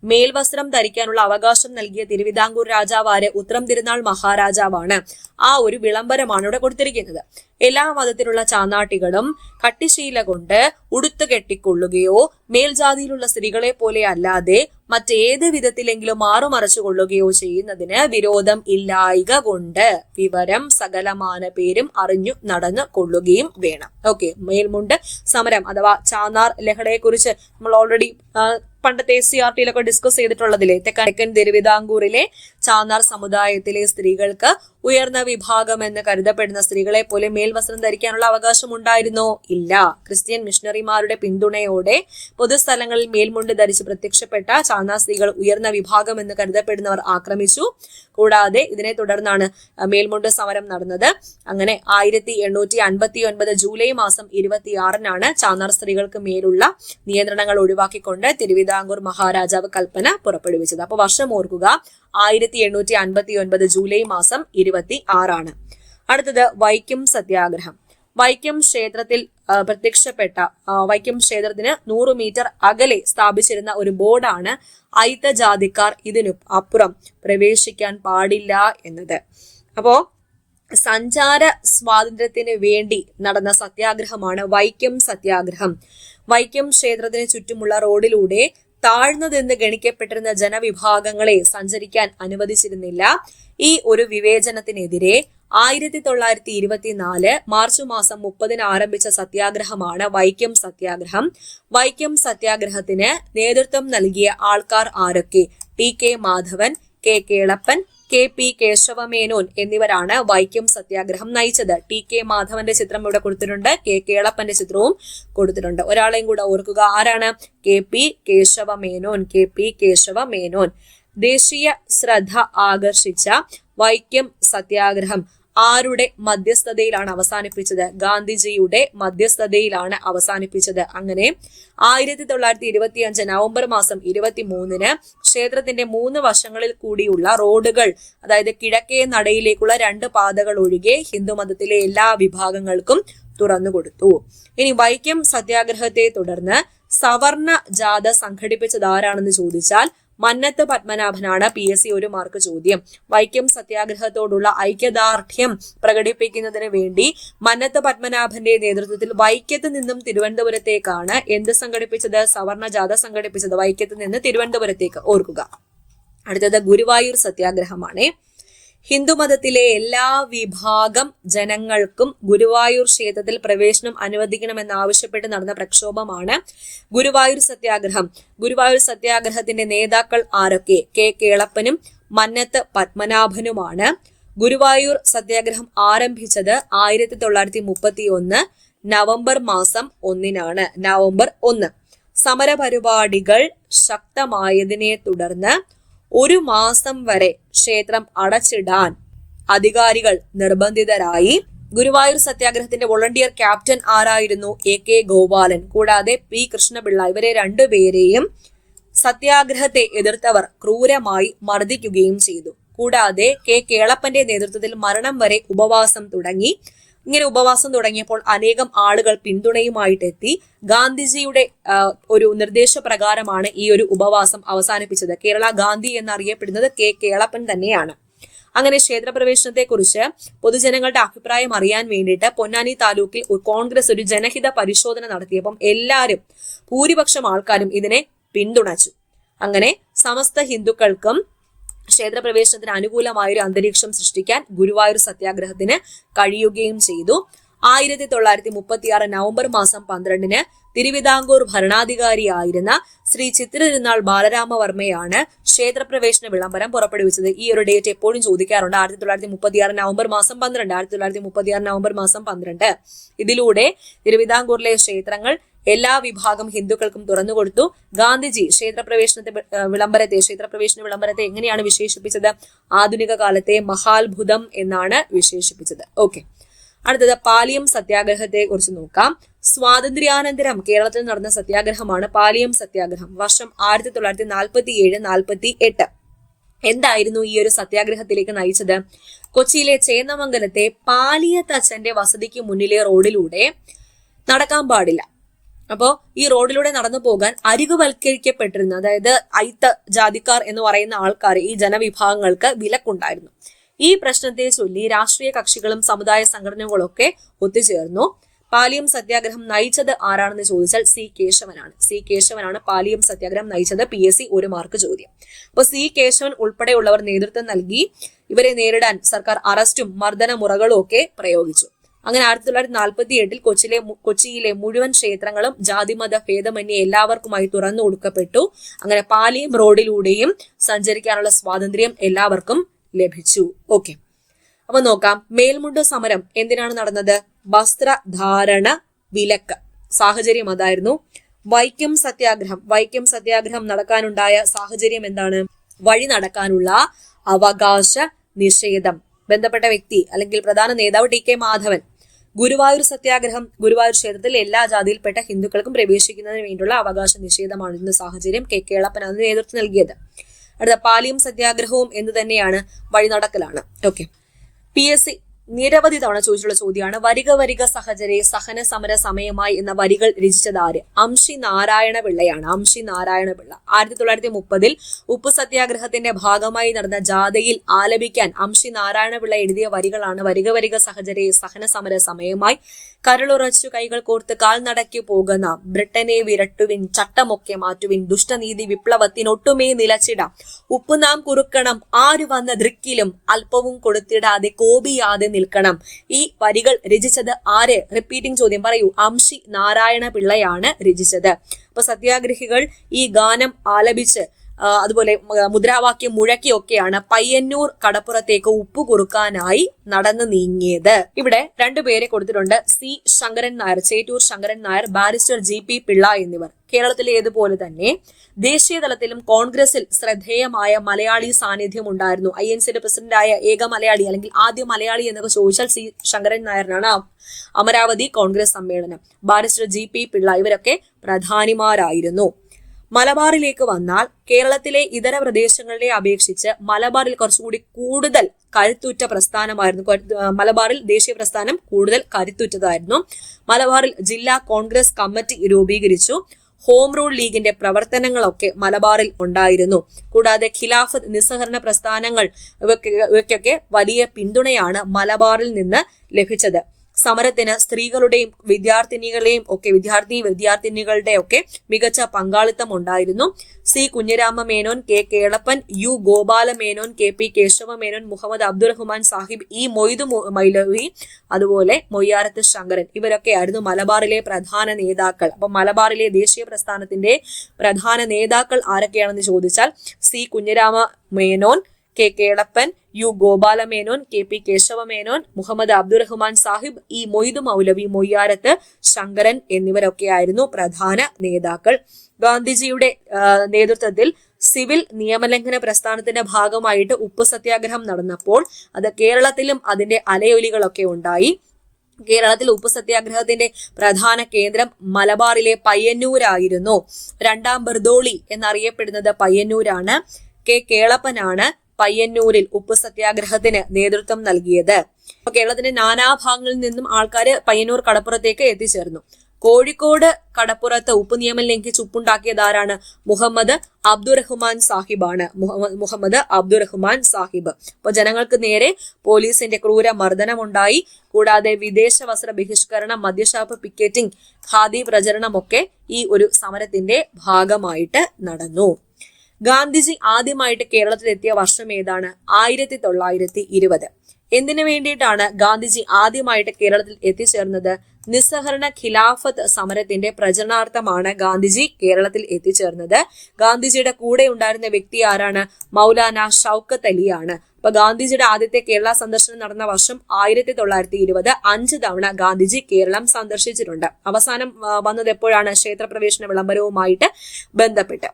മേൽവസ്ത്രം ധരിക്കാനുള്ള അവകാശം നൽകിയ തിരുവിതാംകൂർ രാജാവാര്? ഉത്രം തിരുനാൾ മഹാരാജാവാണ്. ആ ഒരു വിളംബരമാണ് ഇവിടെ കൊടുത്തിരിക്കുന്നത്. എല്ലാ മതത്തിലുള്ള ചാന്നാട്ടികളും കട്ടിശീല കൊണ്ട് ഉടുത്തു കെട്ടിക്കൊള്ളുകയോ മേൽജാതിയിലുള്ള സ്ത്രീകളെ പോലെ അല്ലാതെ മറ്റേത് വിധത്തിലെങ്കിലും മാറുമറച്ചു കൊള്ളുകയോ ചെയ്യുന്നതിന് വിരോധം ഇല്ലായിക കൊണ്ട് വിവരം സകലമാന പേരും അറിഞ്ഞു നടന്നു കൊള്ളുകയും വേണം. ഓക്കെ, മേൽമുണ്ട് സമരം അഥവാ ചാന്നാർ ലഹളയെ കുറിച്ച് നമ്മൾ ഓൾറെഡി പണ്ടത്തെ SCRT-യിലൊക്കെ ഡിസ്കസ് ചെയ്തിട്ടുള്ളതിലെ തെക്കൻ തിരുവിതാംകൂറിലെ ചാന്നാർ സമുദായത്തിലെ സ്ത്രീകൾക്ക് ഉയർന്ന വിഭാഗം എന്ന് കരുതപ്പെടുന്ന സ്ത്രീകളെ പോലെ മേൽവസ്ത്രം ധരിക്കാനുള്ള അവകാശം ഉണ്ടായിരുന്നോ? ഇല്ല. ക്രിസ്ത്യൻ മിഷണറിമാരുടെ പിന്തുണയോടെ പൊതുസ്ഥലങ്ങളിൽ മേൽമുണ്ട് ധരിച്ച് പ്രത്യക്ഷപ്പെട്ട ചാന്നാർ സ്ത്രീകൾ ഉയർന്ന വിഭാഗം എന്ന് കരുതപ്പെടുന്നവർ ആക്രമിച്ചു. കൂടാതെ ഇതിനെ തുടർന്നാണ് മേൽമുണ്ട് സമരം നടന്നത്. അങ്ങനെ 1859 ജൂലൈ മാസം 26-നാണ് ചാന്നാർ സ്ത്രീകൾക്ക് മേലുള്ള നിയന്ത്രണങ്ങൾ ഒഴിവാക്കിക്കൊണ്ട് തിരുവിതാംകൂർ മഹാരാജാവ് കൽപ്പന പുറപ്പെടുവിച്ചത്. അപ്പൊ വർഷം ഓർക്കുക, 1859 ജൂലൈ മാസം 26-ആണ്. അടുത്തത് വൈക്കം സത്യാഗ്രഹം. വൈക്കം ക്ഷേത്രത്തിൽ പ്രത്യക്ഷപ്പെട്ട വൈക്കം ക്ഷേത്രത്തിന് 100 മീറ്റർ അകലെ സ്ഥാപിച്ചിരുന്ന ഒരു ബോർഡാണ് അയിത്ത ജാതിക്കാർ ഇതിനു അപ്പുറം പ്രവേശിക്കാൻ പാടില്ല എന്നത്. അപ്പോ സഞ്ചാര സ്വാതന്ത്ര്യത്തിന് വേണ്ടി നടന്ന സത്യാഗ്രഹമാണ് വൈക്കം സത്യാഗ്രഹം. വൈക്കം ക്ഷേത്രത്തിന് ചുറ്റുമുള്ള റോഡിലൂടെ താഴ്ന്നതെന്ന് ഗണിക്കപ്പെട്ടിരുന്ന ജനവിഭാഗങ്ങളെ സഞ്ചരിക്കാൻ അനുവദിച്ചിരുന്നില്ല. ഈ ഒരു വിവേചനത്തിനെതിരെ 1924 മാർച്ച് മാസം 30-ന് ആരംഭിച്ച സത്യാഗ്രഹമാണ് വൈക്കം സത്യാഗ്രഹം. വൈക്കം സത്യാഗ്രഹത്തിന് നേതൃത്വം നൽകിയ ആൾക്കാർ ആരൊക്കെ? TK Madhavan, K Kelappan, KP Kesava Menon എന്നിവരാണ് വൈക്കം സത്യാഗ്രഹം നയിച്ചത്. TK മാധവന്റെ ചിത്രം ഇവിടെ കൊടുത്തിട്ടുണ്ട്, K കേളപ്പന്റെ ചിത്രവും കൊടുത്തിട്ടുണ്ട്. ഒരാളെയും കൂടെ ഓർക്കുക, ആരാണ്? KP കേശവമേനോൻ. KP കേശവമേനോൻ. ദേശീയ ശ്രദ്ധ ആകർഷിച്ച വൈക്കം സത്യാഗ്രഹം ആരുടെ മധ്യസ്ഥതയിലാണ് അവസാനിപ്പിച്ചത്? ഗാന്ധിജിയുടെ മധ്യസ്ഥതയിലാണ് അവസാനിപ്പിച്ചത്. അങ്ങനെ 1925 നവംബർ മാസം 23-ന് ക്ഷേത്രത്തിന്റെ 3 വശങ്ങളിൽ കൂടിയുള്ള റോഡുകൾ, അതായത് കിഴക്കേ നടയിലേക്കുള്ള 2 പാതകൾ ഒഴികെ ഹിന്ദുമതത്തിലെ എല്ലാ വിഭാഗങ്ങൾക്കും തുറന്നുകൊടുത്തു. ഇനി വൈക്കം സത്യാഗ്രഹത്തെ തുടർന്ന് സവർണ ജാഥ സംഘടിപ്പിച്ചത് ആരാണെന്ന് ചോദിച്ചാൽ മന്നത്ത് പത്മനാഭനാണ്. PSC 1 മാർക്ക് ചോദ്യം. വൈക്കം സത്യാഗ്രഹത്തോടുള്ള ഐക്യദാർഢ്യം പ്രകടിപ്പിക്കുന്നതിന് വേണ്ടി മന്നത്ത് പത്മനാഭന്റെ നേതൃത്വത്തിൽ വൈക്കത്ത് നിന്നും തിരുവനന്തപുരത്തേക്കാണ് എന്ത് സംഘടിപ്പിച്ചത്? സവർണ ജാഥ സംഘടിപ്പിച്ചത്. വൈക്കത്ത് നിന്ന് തിരുവനന്തപുരത്തേക്ക് ഓർക്കുക. അടുത്തത് ഗുരുവായൂർ സത്യാഗ്രഹമാണ്. ഹിന്ദുമതത്തിലെ എല്ലാ വിഭാഗം ജനങ്ങൾക്കും ഗുരുവായൂർ ക്ഷേത്രത്തിൽ പ്രവേശനം അനുവദിക്കണമെന്നാവശ്യപ്പെട്ട് നടന്ന പ്രക്ഷോഭമാണ് ഗുരുവായൂർ സത്യാഗ്രഹം. ഗുരുവായൂർ സത്യാഗ്രഹത്തിന്റെ നേതാക്കൾ ആരൊക്കെ? K കേളപ്പനും മന്നത്ത് പത്മനാഭനുമാണ്. ഗുരുവായൂർ സത്യാഗ്രഹം ആരംഭിച്ചത് 1931 നവംബർ മാസം 1-നാണ്. നവംബർ 1. സമരപരിപാടികൾ ശക്തമായതിനെ തുടർന്ന് 1 മാസം വരെ ക്ഷേത്രം അടച്ചിടാൻ അധികാരികൾ നിർബന്ധിതരായി. ഗുരുവായൂർ സത്യാഗ്രഹത്തിന്റെ വോളണ്ടിയർ ക്യാപ്റ്റൻ ആരായിരുന്നു? AK ഗോപാലൻ. കൂടാതെ P കൃഷ്ണപിള്ള. ഇവരെ 2 പേരെയും സത്യാഗ്രഹത്തെ എതിർത്തവർ ക്രൂരമായി മർദ്ദിക്കുകയും ചെയ്തു. കൂടാതെ K കേളപ്പന്റെ നേതൃത്വത്തിൽ മരണം വരെ ഉപവാസം തുടങ്ങി. ഇങ്ങനെ ഉപവാസം തുടങ്ങിയപ്പോൾ അനേകം ആളുകൾ പിന്തുണയുമായിട്ട് എത്തി. ഗാന്ധിജിയുടെ ഒരു നിർദ്ദേശപ്രകാരമാണ് ഈ ഒരു ഉപവാസം അവസാനിപ്പിച്ചത്. കേരള ഗാന്ധി എന്നറിയപ്പെടുന്നത് കേളപ്പൻ തന്നെയാണ്. അങ്ങനെ ക്ഷേത്രപ്രവേശനത്തെ കുറിച്ച് പൊതുജനങ്ങളുടെ അഭിപ്രായം അറിയാൻ വേണ്ടിയിട്ട് പൊന്നാനി താലൂക്കിൽ കോൺഗ്രസ് ഒരു ജനഹിത പരിശോധന നടത്തിയപ്പം ഭൂരിപക്ഷം ആൾക്കാരും ഇതിനെ പിന്തുണച്ചു. അങ്ങനെ സമസ്ത ഹിന്ദുക്കൾക്കും ക്ഷേത്രപ്രവേശനത്തിന് അനുകൂലമായൊരു അന്തരീക്ഷം സൃഷ്ടിക്കാൻ ഗുരുവായൂർ സത്യാഗ്രഹത്തിന് കഴിയുകയും ചെയ്തു. 1936 നവംബർ മാസം 12 തിരുവിതാംകൂർ ഭരണാധികാരിയായിരുന്ന ശ്രീ ചിത്തിരതിരുനാൾ ബാലരാമവർമ്മയാണ് ക്ഷേത്രപ്രവേശന വിളംബരം പുറപ്പെടുവിച്ചത്. ഈ ഒരു ഡേറ്റ് എപ്പോഴും ചോദിക്കാറുണ്ട്. 1936 നവംബർ മാസം 12. 1936 നവംബർ മാസം 12. ഇതിലൂടെ തിരുവിതാംകൂറിലെ ക്ഷേത്രങ്ങൾ എല്ലാ വിഭാഗം ഹിന്ദുക്കൾക്കും തുറന്നുകൊടുത്തു. ഗാന്ധിജി ക്ഷേത്രപ്രവേശന വിളംബരത്തെ എങ്ങനെയാണ് വിശേഷിപ്പിച്ചത്? ആധുനിക കാലത്തെ മഹാത്ഭുതം എന്നാണ് വിശേഷിപ്പിച്ചത്. ഓക്കെ, അടുത്തത് പാലിയം സത്യാഗ്രഹത്തെ കുറിച്ച് നോക്കാം. സ്വാതന്ത്ര്യാനന്തരം കേരളത്തിൽ നടന്ന സത്യാഗ്രഹമാണ് പാലിയം സത്യാഗ്രഹം. വർഷം 1947-48. എന്തായിരുന്നു ഈ ഒരു സത്യാഗ്രഹത്തിലേക്ക് നയിച്ചത്? കൊച്ചിയിലെ ചേന്നമംഗലത്തെ പാലിയത്തച്ഛന്റെ വസതിക്ക് മുന്നിലെ റോഡിലൂടെ നടക്കാൻ പാടില്ല. അപ്പോ ഈ റോഡിലൂടെ നടന്നു പോകാൻ അരികുവൽക്കരിക്കപ്പെട്ടിരുന്ന, അതായത് അയിത്ത ജാതിക്കാർ എന്ന് പറയുന്ന ആൾക്കാർ, ഈ ജനവിഭാഗങ്ങൾക്ക് വിലക്കുണ്ടായിരുന്നു. ഈ പ്രശ്നത്തെ ചൊല്ലി രാഷ്ട്രീയ കക്ഷികളും സമുദായ സംഘടനകളും ഒക്കെ ഒത്തുചേർന്നു. പാലിയം സത്യാഗ്രഹം നയിച്ചത് ആരാണെന്ന് ചോദിച്ചാൽ സി കേശവനാണ് പാലിയം സത്യാഗ്രഹം നയിച്ചത്. PSC 1 മാർക്ക് ചോദ്യം. അപ്പൊ സി കേശവൻ ഉൾപ്പെടെയുള്ളവർ നേതൃത്വം നൽകി. ഇവരെ നേരിടാൻ സർക്കാർ അറസ്റ്റും മർദ്ദന മുറകളും ഒക്കെ പ്രയോഗിച്ചു. അങ്ങനെ 1948 കൊച്ചിയിലെ മുഴുവൻ ക്ഷേത്രങ്ങളും ജാതിമത ഭേദമന്യേ എല്ലാവർക്കുമായി തുറന്നു കൊടുക്കപ്പെട്ടു. അങ്ങനെ പാലിയം റോഡിലൂടെയും സഞ്ചരിക്കാനുള്ള സ്വാതന്ത്ര്യം എല്ലാവർക്കും ലഭിച്ചു. ഓക്കെ, അപ്പൊ നോക്കാം. മേൽമുണ്ട് സമരം എന്തിനാണ് നടന്നത്? വസ്ത്രധാരണ വിലക്ക്. സാഹചര്യം അതായിരുന്നു. വൈക്കം സത്യാഗ്രഹം നടക്കാനുണ്ടായ സാഹചര്യം എന്താണ്? വഴി നടക്കാനുള്ള അവകാശ നിഷേധം. ബന്ധപ്പെട്ട വ്യക്തി അല്ലെങ്കിൽ പ്രധാന നേതാവ് TK മാധവൻ. ഗുരുവായൂർ സത്യാഗ്രഹം, ഗുരുവായൂർ ക്ഷേത്രത്തിൽ എല്ലാ ജാതിയിൽപ്പെട്ട ഹിന്ദുക്കൾക്കും പ്രവേശിക്കുന്നതിന് വേണ്ടിയുള്ള അവകാശ നിഷേധമാണ് ഇന്ന് സാഹചര്യം. കേളപ്പനാണ് നേതൃത്വം നൽകിയത്. അടുത്ത പാലിയം സത്യാഗ്രഹവും എന്ത് തന്നെയാണ്? വഴി നടക്കലാണ്. ഓക്കെ, PSC നിരവധി തവണ ചോദിച്ചിട്ടുള്ള ചോദ്യമാണ്. വരിക സഹചരെ സഹന സമര സമയമായി എന്ന വരികൾ രചിച്ചത് ആര്? അംഷി നാരായണ പിള്ളയാണ്. 1930 ഉപ്പു സത്യാഗ്രഹത്തിന്റെ ഭാഗമായി നടന്ന ജാഥയിൽ ആലപിക്കാൻ അംഷി നാരായണ പിള്ള എഴുതിയ വരികളാണ് വരിക സഹചരെ സഹന സമര സമയമായി കരളുറച്ചു കൈകൾ കോർത്ത് കാൽനടയ്ക്ക് പോകുന്ന ബ്രിട്ടനെ വിരട്ടുവിൻ, ചട്ടമൊക്കെ മാറ്റുവിൻ, ദുഷ്ടനീതി വിപ്ലവത്തിനൊട്ടുമേ നിലച്ചിടാം, ഉപ്പു നാം കുറുക്കണം, ആര് വന്ന ദൃക്കിലും അല്പവും കൊടുത്തിടാതെ കോപിയാതെ നിൽക്കണം. ഈ വരികൾ രചിച്ചത് ആര്? റിപ്പീറ്റിംഗ് ചോദ്യം പറയൂ. അംഷി നാരായണ പിള്ളയാണ് രചിച്ചത്. അപ്പൊ സത്യാഗ്രഹികൾ ഈ ഗാനം ആലപിച്ച് അതുപോലെ മുദ്രാവാക്യം മുഴക്കിയൊക്കെയാണ് പയ്യന്നൂർ കടപ്പുറത്തേക്ക് ഉപ്പു കുറുക്കാനായി നടന്നു നീങ്ങിയത്. ഇവിടെ 2 പേരെ കൊടുത്തിട്ടുണ്ട്. C Sankaran Nair, Chettur Sankaran Nair, barrister GP Pillai എന്നിവർ. കേരളത്തിലേതുപോലെ തന്നെ ദേശീയ തലത്തിലും കോൺഗ്രസിൽ ശ്രദ്ധേയമായ മലയാളി സാന്നിധ്യം ഉണ്ടായിരുന്നു. INCയുടെ പ്രസിഡന്റായ ഏക മലയാളി അല്ലെങ്കിൽ ആദ്യ മലയാളി എന്നൊക്കെ ചോദിച്ചാൽ സി ശങ്കരൻ നായരനാണ്. അമരാവതി കോൺഗ്രസ് സമ്മേളനം, ബാരിസ്റ്റർ GP പിള്ള ഇവരൊക്കെ പ്രധാനിമാരായിരുന്നു. മലബാറിലേക്ക് വന്നാൽ കേരളത്തിലെ ഇതര പ്രദേശങ്ങളെ അപേക്ഷിച്ച് മലബാറിൽ കുറച്ചുകൂടി കൂടുതൽ കരുത്തുറ്റ പ്രസ്ഥാനമായിരുന്നു. മലബാറിൽ ദേശീയ പ്രസ്ഥാനം കൂടുതൽ കരുത്തുറ്റതായിരുന്നു. മലബാറിൽ ജില്ലാ കോൺഗ്രസ് കമ്മിറ്റി രൂപീകരിച്ചു. ഹോം റൂൾ ലീഗിന്റെ പ്രവർത്തനങ്ങളൊക്കെ മലബാറിൽ ഉണ്ടായിരുന്നു. കൂടാതെ ഖിലാഫത്ത്, നിസ്സഹകരണ പ്രസ്ഥാനങ്ങൾ ഇവയ്ക്കൊക്കെ വലിയ പിന്തുണയാണ് മലബാറിൽ നിന്ന് ലഭിച്ചത്. സമരത്തിന് സ്ത്രീകളുടെയും വിദ്യാർത്ഥിനികളുടെ ഒക്കെ മികച്ച പങ്കാളിത്തം ഉണ്ടായിരുന്നു. C Kunhirama Menon, K Kelappan, U Gopala Menon, KP Kesava Menon, Muhammad Abdurahman Sahib, E Moidu Moulavi, അതുപോലെ മൊയ്യാരത്ത് ശങ്കരൻ ഇവരൊക്കെയായിരുന്നു മലബാറിലെ പ്രധാന നേതാക്കൾ. അപ്പൊ മലബാറിലെ ദേശീയ പ്രസ്ഥാനത്തിന്റെ പ്രധാന നേതാക്കൾ ആരൊക്കെയാണെന്ന് ചോദിച്ചാൽ C Kunhirama Menon, K Kelappan, U Gopala Menon, KP Kesava Menon, Muhammad Abdurahman Sahib, E Moidu Moulavi, Moyyarath Sankaran എന്നിവരൊക്കെയായിരുന്നു പ്രധാന നേതാക്കൾ. ഗാന്ധിജിയുടെ നേതൃത്വത്തിൽ സിവിൽ നിയമലംഘന പ്രസ്ഥാനത്തിന്റെ ഭാഗമായിട്ട് ഉപ്പു സത്യാഗ്രഹം നടന്നപ്പോൾ അത് കേരളത്തിലും അതിന്റെ അലയൊലികളൊക്കെ ഉണ്ടായി. കേരളത്തിൽ ഉപ്പു സത്യാഗ്രഹത്തിന്റെ പ്രധാന കേന്ദ്രം മലബാറിലെ പയ്യന്നൂരായിരുന്നു. 2ാം ബർദോളി എന്നറിയപ്പെടുന്നത് പയ്യന്നൂരാണ്. K കേളപ്പനാണ് പയ്യന്നൂരിൽ ഉപ്പു സത്യാഗ്രഹത്തിന് നേതൃത്വം നൽകിയത്. അപ്പൊ കേരളത്തിന്റെ നാനാഭാഗങ്ങളിൽ നിന്നും ആൾക്കാര് പയ്യന്നൂർ കടപ്പുറത്തേക്ക് എത്തിച്ചേർന്നു. കോഴിക്കോട് കടപ്പുറത്ത് ഉപ്പ് നിയമം ലംഘിച്ച് ഉപ്പുണ്ടാക്കിയത് ആരാണ്? മുഹമ്മദ് അബ്ദുറഹ്മാൻ സാഹിബാണ്. മുഹമ്മദ് അബ്ദുറഹ്മാൻ സാഹിബ്. അപ്പൊ ജനങ്ങൾക്ക് നേരെ പോലീസിന്റെ ക്രൂര മർദ്ദനമുണ്ടായി. കൂടാതെ വിദേശ വസ്ത്ര ബഹിഷ്കരണം, മദ്യഷാപ്പ് പിക്കറ്റിംഗ്, ഖാദി പ്രചരണമൊക്കെ ഈ ഒരു സമരത്തിന്റെ ഭാഗമായിട്ട് നടന്നു. ഗാന്ധിജി ആദ്യമായിട്ട് കേരളത്തിൽ എത്തിയ വർഷം ഏതാണ്? 1920. എന്തിനു വേണ്ടിയിട്ടാണ് ഗാന്ധിജി ആദ്യമായിട്ട് കേരളത്തിൽ എത്തിച്ചേർന്നത്? നിസ്സഹരണ ഖിലാഫത്ത് സമരത്തിന്റെ പ്രചരണാർത്ഥമാണ് ഗാന്ധിജി കേരളത്തിൽ എത്തിച്ചേർന്നത്. ഗാന്ധിജിയുടെ കൂടെ ഉണ്ടായിരുന്ന വ്യക്തി ആരാണ്? മൗലാന ഷൗക്കത്ത് അലിയാണ്. അപ്പൊ ഗാന്ധിജിയുടെ ആദ്യത്തെ കേരള സന്ദർശനം നടന്ന വർഷം 1920. 5 തവണ ഗാന്ധിജി കേരളം സന്ദർശിച്ചിട്ടുണ്ട്. അവസാനം വന്നത് എപ്പോഴാണ്? ക്ഷേത്രപ്രവേശന വിളംബരവുമായിട്ട് ബന്ധപ്പെട്ട്.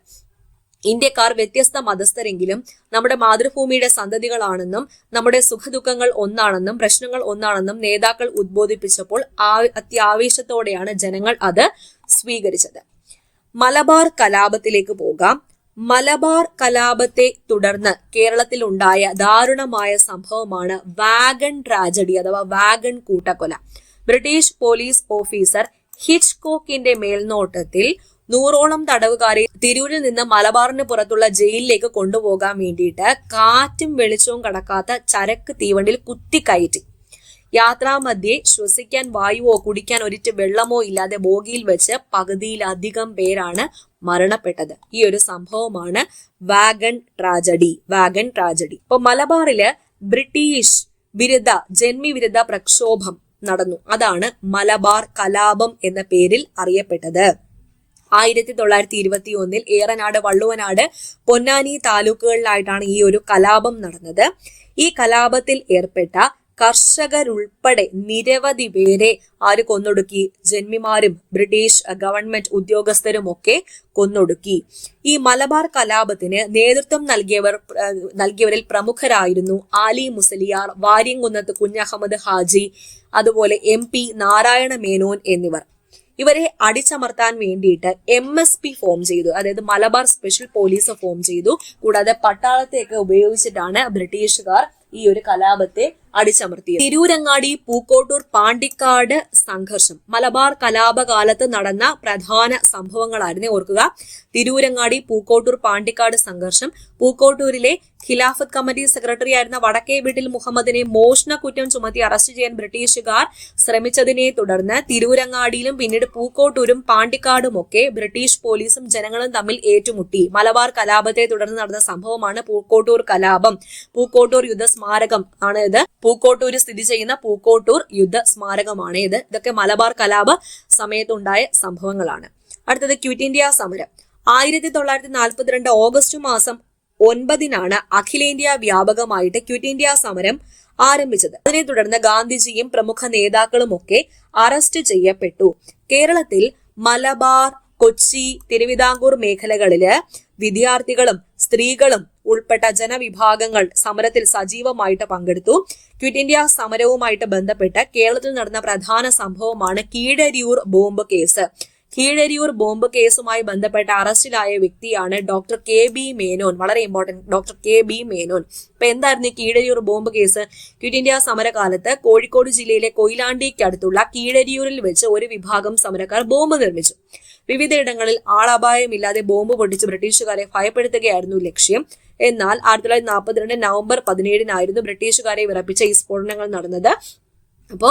ഇന്ത്യക്കാർ വ്യത്യസ്ത മതസ്ഥരെങ്കിലും നമ്മുടെ മാതൃഭൂമിയുടെ സന്തതികളാണെന്നും നമ്മുടെ സുഖദുഃഖങ്ങൾ ഒന്നാണെന്നും പ്രശ്നങ്ങൾ ഒന്നാണെന്നും നേതാക്കൾ ഉദ്ബോധിപ്പിച്ചപ്പോൾ അത്യാവേശത്തോടെയാണ് ജനങ്ങൾ അത് സ്വീകരിച്ചത്. മലബാർ കലാപത്തിലേക്ക് പോകാം. മലബാർ കലാപത്തെ തുടർന്ന് കേരളത്തിൽ ഉണ്ടായ ദാരുണമായ സംഭവമാണ് വാഗൺ ട്രാജഡി അഥവാ വാഗൺ കൂട്ടക്കൊല. ബ്രിട്ടീഷ് പോലീസ് ഓഫീസർ ഹിച്ച്കോക്കിന്റെ മേൽനോട്ടത്തിൽ 100ഓളം തടവുകാരെ തിരൂരിൽ നിന്ന് മലബാറിന് പുറത്തുള്ള ജയിലിലേക്ക് കൊണ്ടുപോകാൻ വേണ്ടിയിട്ട് കാറ്റും വെളിച്ചവും കടക്കാത്ത ചരക്ക് തീവണ്ടിയിൽ കുത്തിക്കയറ്റി. യാത്രാമധ്യേ ശ്വസിക്കാൻ വായുവോ കുടിക്കാൻ ഒരിറ്റ് വെള്ളമോ ഇല്ലാതെ ബോഗിയിൽ വെച്ച് പകുതിയിലധികം പേരാണ് മരണപ്പെട്ടത്. ഈ ഒരു സംഭവമാണ് വാഗൺ ട്രാജഡി. ഇപ്പൊ മലബാറില് ബ്രിട്ടീഷ് വിരുദ്ധ ജന്മി വിരുദ്ധ പ്രക്ഷോഭം നടന്നു. അതാണ് മലബാർ കലാപം എന്ന പേരിൽ അറിയപ്പെട്ടത്. 1921 ഏറനാട്, വള്ളുവനാട്, പൊന്നാനി താലൂക്കുകളിലായിട്ടാണ് ഈ ഒരു കലാപം നടന്നത്. ഈ കലാപത്തിൽ ഏർപ്പെട്ട കർഷകരുൾപ്പെടെ നിരവധി പേരെ ആര് കൊന്നൊടുക്കി? ജന്മിമാരും ബ്രിട്ടീഷ് ഗവൺമെന്റ് ഉദ്യോഗസ്ഥരും ഒക്കെ കൊന്നൊടുക്കി. ഈ മലബാർ കലാപത്തിന് നേതൃത്വം നൽകിയവരിൽ പ്രമുഖരായിരുന്നു ആലി മുസലിയാർ, വാര്യംകുന്നത്ത് കുഞ്ഞഹമ്മദ് ഹാജി, അതുപോലെ MP നാരായണ മേനോൻ എന്നിവർ. ഇവരെ അടിച്ചമർത്താൻ വേണ്ടിയിട്ട് MSP ഫോം ചെയ്തു, അതായത് മലബാർ സ്പെഷ്യൽ പോലീസ് ഫോം ചെയ്തു. കൂടാതെ പട്ടാളത്തെയൊക്കെ ഉപയോഗിച്ചിട്ടാണ് ബ്രിട്ടീഷുകാർ ഈ ഒരു കലാപത്തെ അടിച്ചമർത്തിയത്. തിരൂരങ്ങാടി, പൂക്കോട്ടൂർ, പാണ്ടിക്കാട് സംഘർഷം മലബാർ കലാപകാലത്ത് നടന്ന പ്രധാന സംഭവങ്ങളായിരുന്നു. ഓർക്കുക, തിരൂരങ്ങാടി, പൂക്കോട്ടൂർ, പാണ്ടിക്കാട് സംഘർഷം. പൂക്കോട്ടൂരിലെ ഖിലാഫത്ത് കമ്മിറ്റി സെക്രട്ടറി ആയിരുന്ന വടക്കേ വീട്ടിൽ മുഹമ്മദിനെ മോഷണ കുറ്റം ചുമത്തി അറസ്റ്റ് ചെയ്യാൻ ബ്രിട്ടീഷുകാർ ശ്രമിച്ചതിനെ തുടർന്ന് തിരൂരങ്ങാടിയിലും പിന്നീട് പൂക്കോട്ടൂരും പാണ്ടിക്കാടുമൊക്കെ ബ്രിട്ടീഷ് പോലീസും ജനങ്ങളും തമ്മിൽ ഏറ്റുമുട്ടി. മലബാർ കലാപത്തെ തുടർന്ന് നടന്ന സംഭവമാണ് പൂക്കോട്ടൂർ കലാപം. പൂക്കോട്ടൂർ യുദ്ധസ്മാരകം ആണ് ഇത്. പൂക്കോട്ടൂര് സ്ഥിതി ചെയ്യുന്ന പൂക്കോട്ടൂർ യുദ്ധ സ്മാരകമാണ് ഇത്. ഇതൊക്കെ മലബാർ കലാപ സമയത്തുണ്ടായ സംഭവങ്ങളാണ്. അടുത്തത് ക്വിറ്റ് ഇന്ത്യ സമരം. 1942 ഓഗസ്റ്റ് മാസം 9 അഖിലേന്ത്യാ വ്യാപകമായിട്ട് ക്വിറ്റ് ഇന്ത്യ സമരം ആരംഭിച്ചത്. അതിനെ തുടർന്ന് ഗാന്ധിജിയും പ്രമുഖ നേതാക്കളും ഒക്കെ അറസ്റ്റ് ചെയ്യപ്പെട്ടു. കേരളത്തിൽ മലബാർ, കൊച്ചി, തിരുവിതാംകൂർ മേഖലകളില് വിദ്യാർത്ഥികളും സ്ത്രീകളും ഉൾപ്പെട്ട ജനവിഭാഗങ്ങൾ സമരത്തിൽ സജീവമായിട്ട് പങ്കെടുത്തു. ക്വിറ്റ് ഇന്ത്യ സമരവുമായിട്ട് ബന്ധപ്പെട്ട് കേരളത്തിൽ നടന്ന പ്രധാന സംഭവമാണ് Keezhariyur bomb case. Keezhariyur bomb കേസുമായി ബന്ധപ്പെട്ട അറസ്റ്റിലായ വ്യക്തിയാണ് ഡോക്ടർ KB മേനോൻ. വളരെ ഇമ്പോർട്ടന്റ്, ഡോക്ടർ KB മേനോൻ. ഇപ്പൊ എന്തായിരുന്നു ഈ Keezhariyur bomb case? Quit India സമരകാലത്ത് കോഴിക്കോട് ജില്ലയിലെ കൊയിലാണ്ടിക്കടുത്തുള്ള കീഴരിയൂരിൽ വെച്ച് ഒരു വിഭാഗം സമരക്കാർ ബോംബ് നിർമ്മിച്ചു. വിവിധയിടങ്ങളിൽ ആളപായമില്ലാതെ ബോംബ് പൊട്ടിച്ച് ബ്രിട്ടീഷുകാരെ ഭയപ്പെടുത്തുകയായിരുന്നു ലക്ഷ്യം. എന്നാൽ 1942 നവംബർ 17 ബ്രിട്ടീഷുകാരെ വിറപ്പിച്ച ഈ സ്ഫോടനങ്ങൾ നടന്നത്. അപ്പോ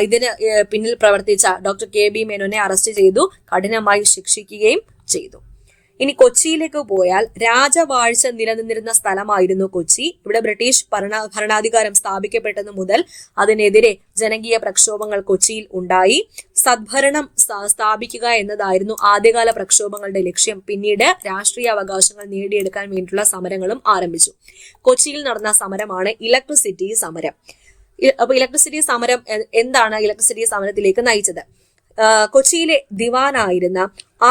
ഇതിന് പിന്നിൽ പ്രവർത്തിച്ച ഡോക്ടർ KB മേനോനെ അറസ്റ്റ് ചെയ്തു, കഠിനമായി ശിക്ഷിക്കുകയും ചെയ്തു. ഇനി കൊച്ചിയിലേക്ക് പോയാൽ രാജവാഴ്ച നിലനിന്നിരുന്ന സ്ഥലമായിരുന്നു കൊച്ചി. ഇവിടെ ബ്രിട്ടീഷ് ഭരണാധികാരം സ്ഥാപിക്കപ്പെട്ടതു മുതൽ അതിനെതിരെ ജനകീയ പ്രക്ഷോഭങ്ങൾ കൊച്ചിയിൽ ഉണ്ടായി. സദ്ഭരണം സ്ഥാപിക്കുക എന്നതായിരുന്നു ആദ്യകാല പ്രക്ഷോഭങ്ങളുടെ ലക്ഷ്യം. പിന്നീട് രാഷ്ട്രീയ അവകാശങ്ങൾ നേടിയെടുക്കാൻ വേണ്ടിയിട്ടുള്ള സമരങ്ങളും ആരംഭിച്ചു. കൊച്ചിയിൽ നടന്ന സമരമാണ് ഇലക്ട്രിസിറ്റി സമരം. അപ്പൊ ഇലക്ട്രിസിറ്റി സമരം എന്താണ് ഇലക്ട്രിസിറ്റി സമരത്തിലേക്ക് നയിച്ചത്? കൊച്ചിയിലെ ദിവാനായിരുന്ന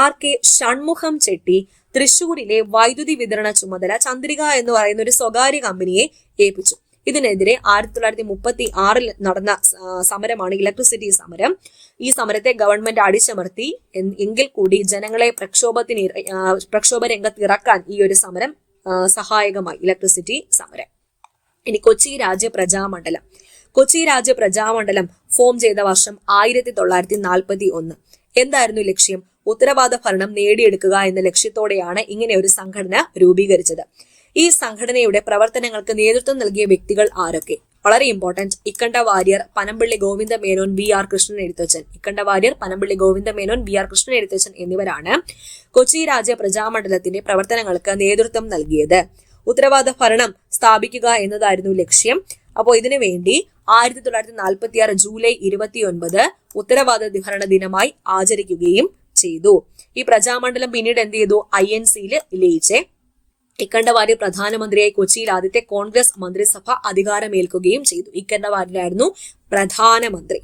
RK ഷൺമുഖം ചെട്ടി തൃശൂരിലെ വൈദ്യുതി വിതരണ ചുമതല ചന്ദ്രിക എന്ന് പറയുന്ന ഒരു സ്വകാര്യ കമ്പനിയെ ഏൽപ്പിച്ചു. ഇതിനെതിരെ 1936 നടന്ന സമരമാണ് ഇലക്ട്രിസിറ്റി സമരം. ഈ സമരത്തെ ഗവൺമെന്റ് അടിച്ചമർത്തി. എങ്കിൽ കൂടി ജനങ്ങളെ പ്രക്ഷോഭ രംഗത്ത് ഇറക്കാൻ ഈ ഒരു സമരം സഹായകമായി, ഇലക്ട്രിസിറ്റി സമരം. ഇനി കൊച്ചി രാജ്യ പ്രജാമണ്ഡലം. കൊച്ചി രാജ്യ പ്രജാമണ്ഡലം ഫോം ചെയ്ത വർഷം 1941. എന്തായിരുന്നു ലക്ഷ്യം? ഉത്തരവാദ ഭരണം നേടിയെടുക്കുക എന്ന ലക്ഷ്യത്തോടെയാണ് ഇങ്ങനെ ഒരു സംഘടന രൂപീകരിച്ചത്. ഈ സംഘടനയുടെ പ്രവർത്തനങ്ങൾക്ക് നേതൃത്വം നൽകിയ വ്യക്തികൾ ആരൊക്കെ? വളരെ ഇമ്പോർട്ടന്റ്. ഇക്കണ്ട വാര്യർ, പനമ്പിള്ളി ഗോവിന്ദ മേനോൻ, വി ആർ കൃഷ്ണൻ എഴുത്തച്ഛൻ. ഇക്കണ്ട വാര്യർ, പനമ്പിള്ളി ഗോവിന്ദ മേനോൻ, വി ആർ കൃഷ്ണൻ എഴുത്തച്ഛൻ എന്നിവരാണ് കൊച്ചി രാജ്യ പ്രജാമണ്ഡലത്തിന്റെ പ്രവർത്തനങ്ങൾക്ക് നേതൃത്വം നൽകിയത്. ഉത്തരവാദ ഭരണം സ്ഥാപിക്കുക എന്നതായിരുന്നു ലക്ഷ്യം. അപ്പോൾ ഇതിനു വേണ്ടി 1946 ജൂലൈ 29 ഉത്തരവാദ ഭരണ ദിനമായി ആചരിക്കുകയും ചെയ്തു. ഈ പ്രജാമണ്ഡലം പിന്നീട് എന്ത് ചെയ്തു? INC-യിൽ ലയിച്ചേ. ഇക്കണ്ട വാര്യർ പ്രധാനമന്ത്രിയായി കൊച്ചിയിൽ ആദ്യത്തെ കോൺഗ്രസ് മന്ത്രിസഭ അധികാരമേൽക്കുകയും ചെയ്തു. ഇക്കണ്ട വാര്യരായിരുന്നു പ്രധാനമന്ത്രി.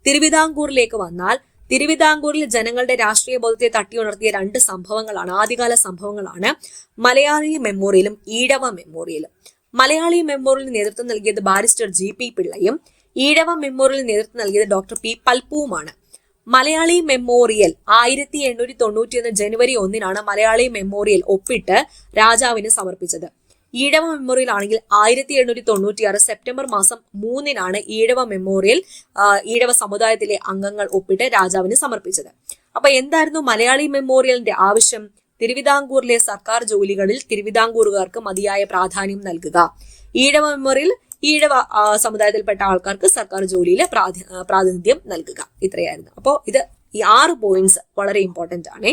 തിരുവിതാംകൂറിലേക്ക് വന്നാൽ, തിരുവിതാംകൂറിൽ ജനങ്ങളുടെ രാഷ്ട്രീയ ബോധത്തെ തട്ടിയുണർത്തിയ 2 സംഭവങ്ങളാണ്, ആദ്യകാല സംഭവങ്ങളാണ് മലയാളി മെമ്മോറിയലും ഈഴവ മെമ്മോറിയലും. മലയാളി മെമ്മോറിയലിന് നേതൃത്വം നൽകിയത് ബാരിസ്റ്റർ GP പിള്ളയും ഈഴവ മെമ്മോറിയലിന് നേതൃത്വം നൽകിയത് ഡോക്ടർ P പൽപ്പുവുമാണ്. മലയാളി മെമ്മോറിയൽ 1891 ജനുവരി 1 മലയാളി മെമ്മോറിയൽ ഒപ്പിട്ട് രാജാവിന് സമർപ്പിച്ചത്. ഈഴവ മെമ്മോറിയൽ ആണെങ്കിൽ 1896 സെപ്റ്റംബർ മാസം 3 ഈഴവ മെമ്മോറിയൽ ഈഴവ സമുദായത്തിലെ അംഗങ്ങൾ ഒപ്പിട്ട് രാജാവിന് സമർപ്പിച്ചത്. അപ്പൊ എന്തായിരുന്നു മലയാളി മെമ്മോറിയലിന്റെ ആവശ്യം? തിരുവിതാംകൂറിലെ സർക്കാർ ജോലികളിൽ തിരുവിതാംകൂറുകാർക്ക് മതിയായ പ്രാധാന്യം നൽകുക. ഈഴവ മെമ്മോറിയൽ ഈഴവ സമുദായത്തിൽപ്പെട്ട ആൾക്കാർക്ക് സർക്കാർ ജോലിയിൽ പ്രാതിനിധ്യം നൽകുക. ഇത്രയായിരുന്നു. അപ്പോൾ ഈ 6 പോയിന്റ്സ് വളരെ ഇമ്പോർട്ടന്റ് ആണ്.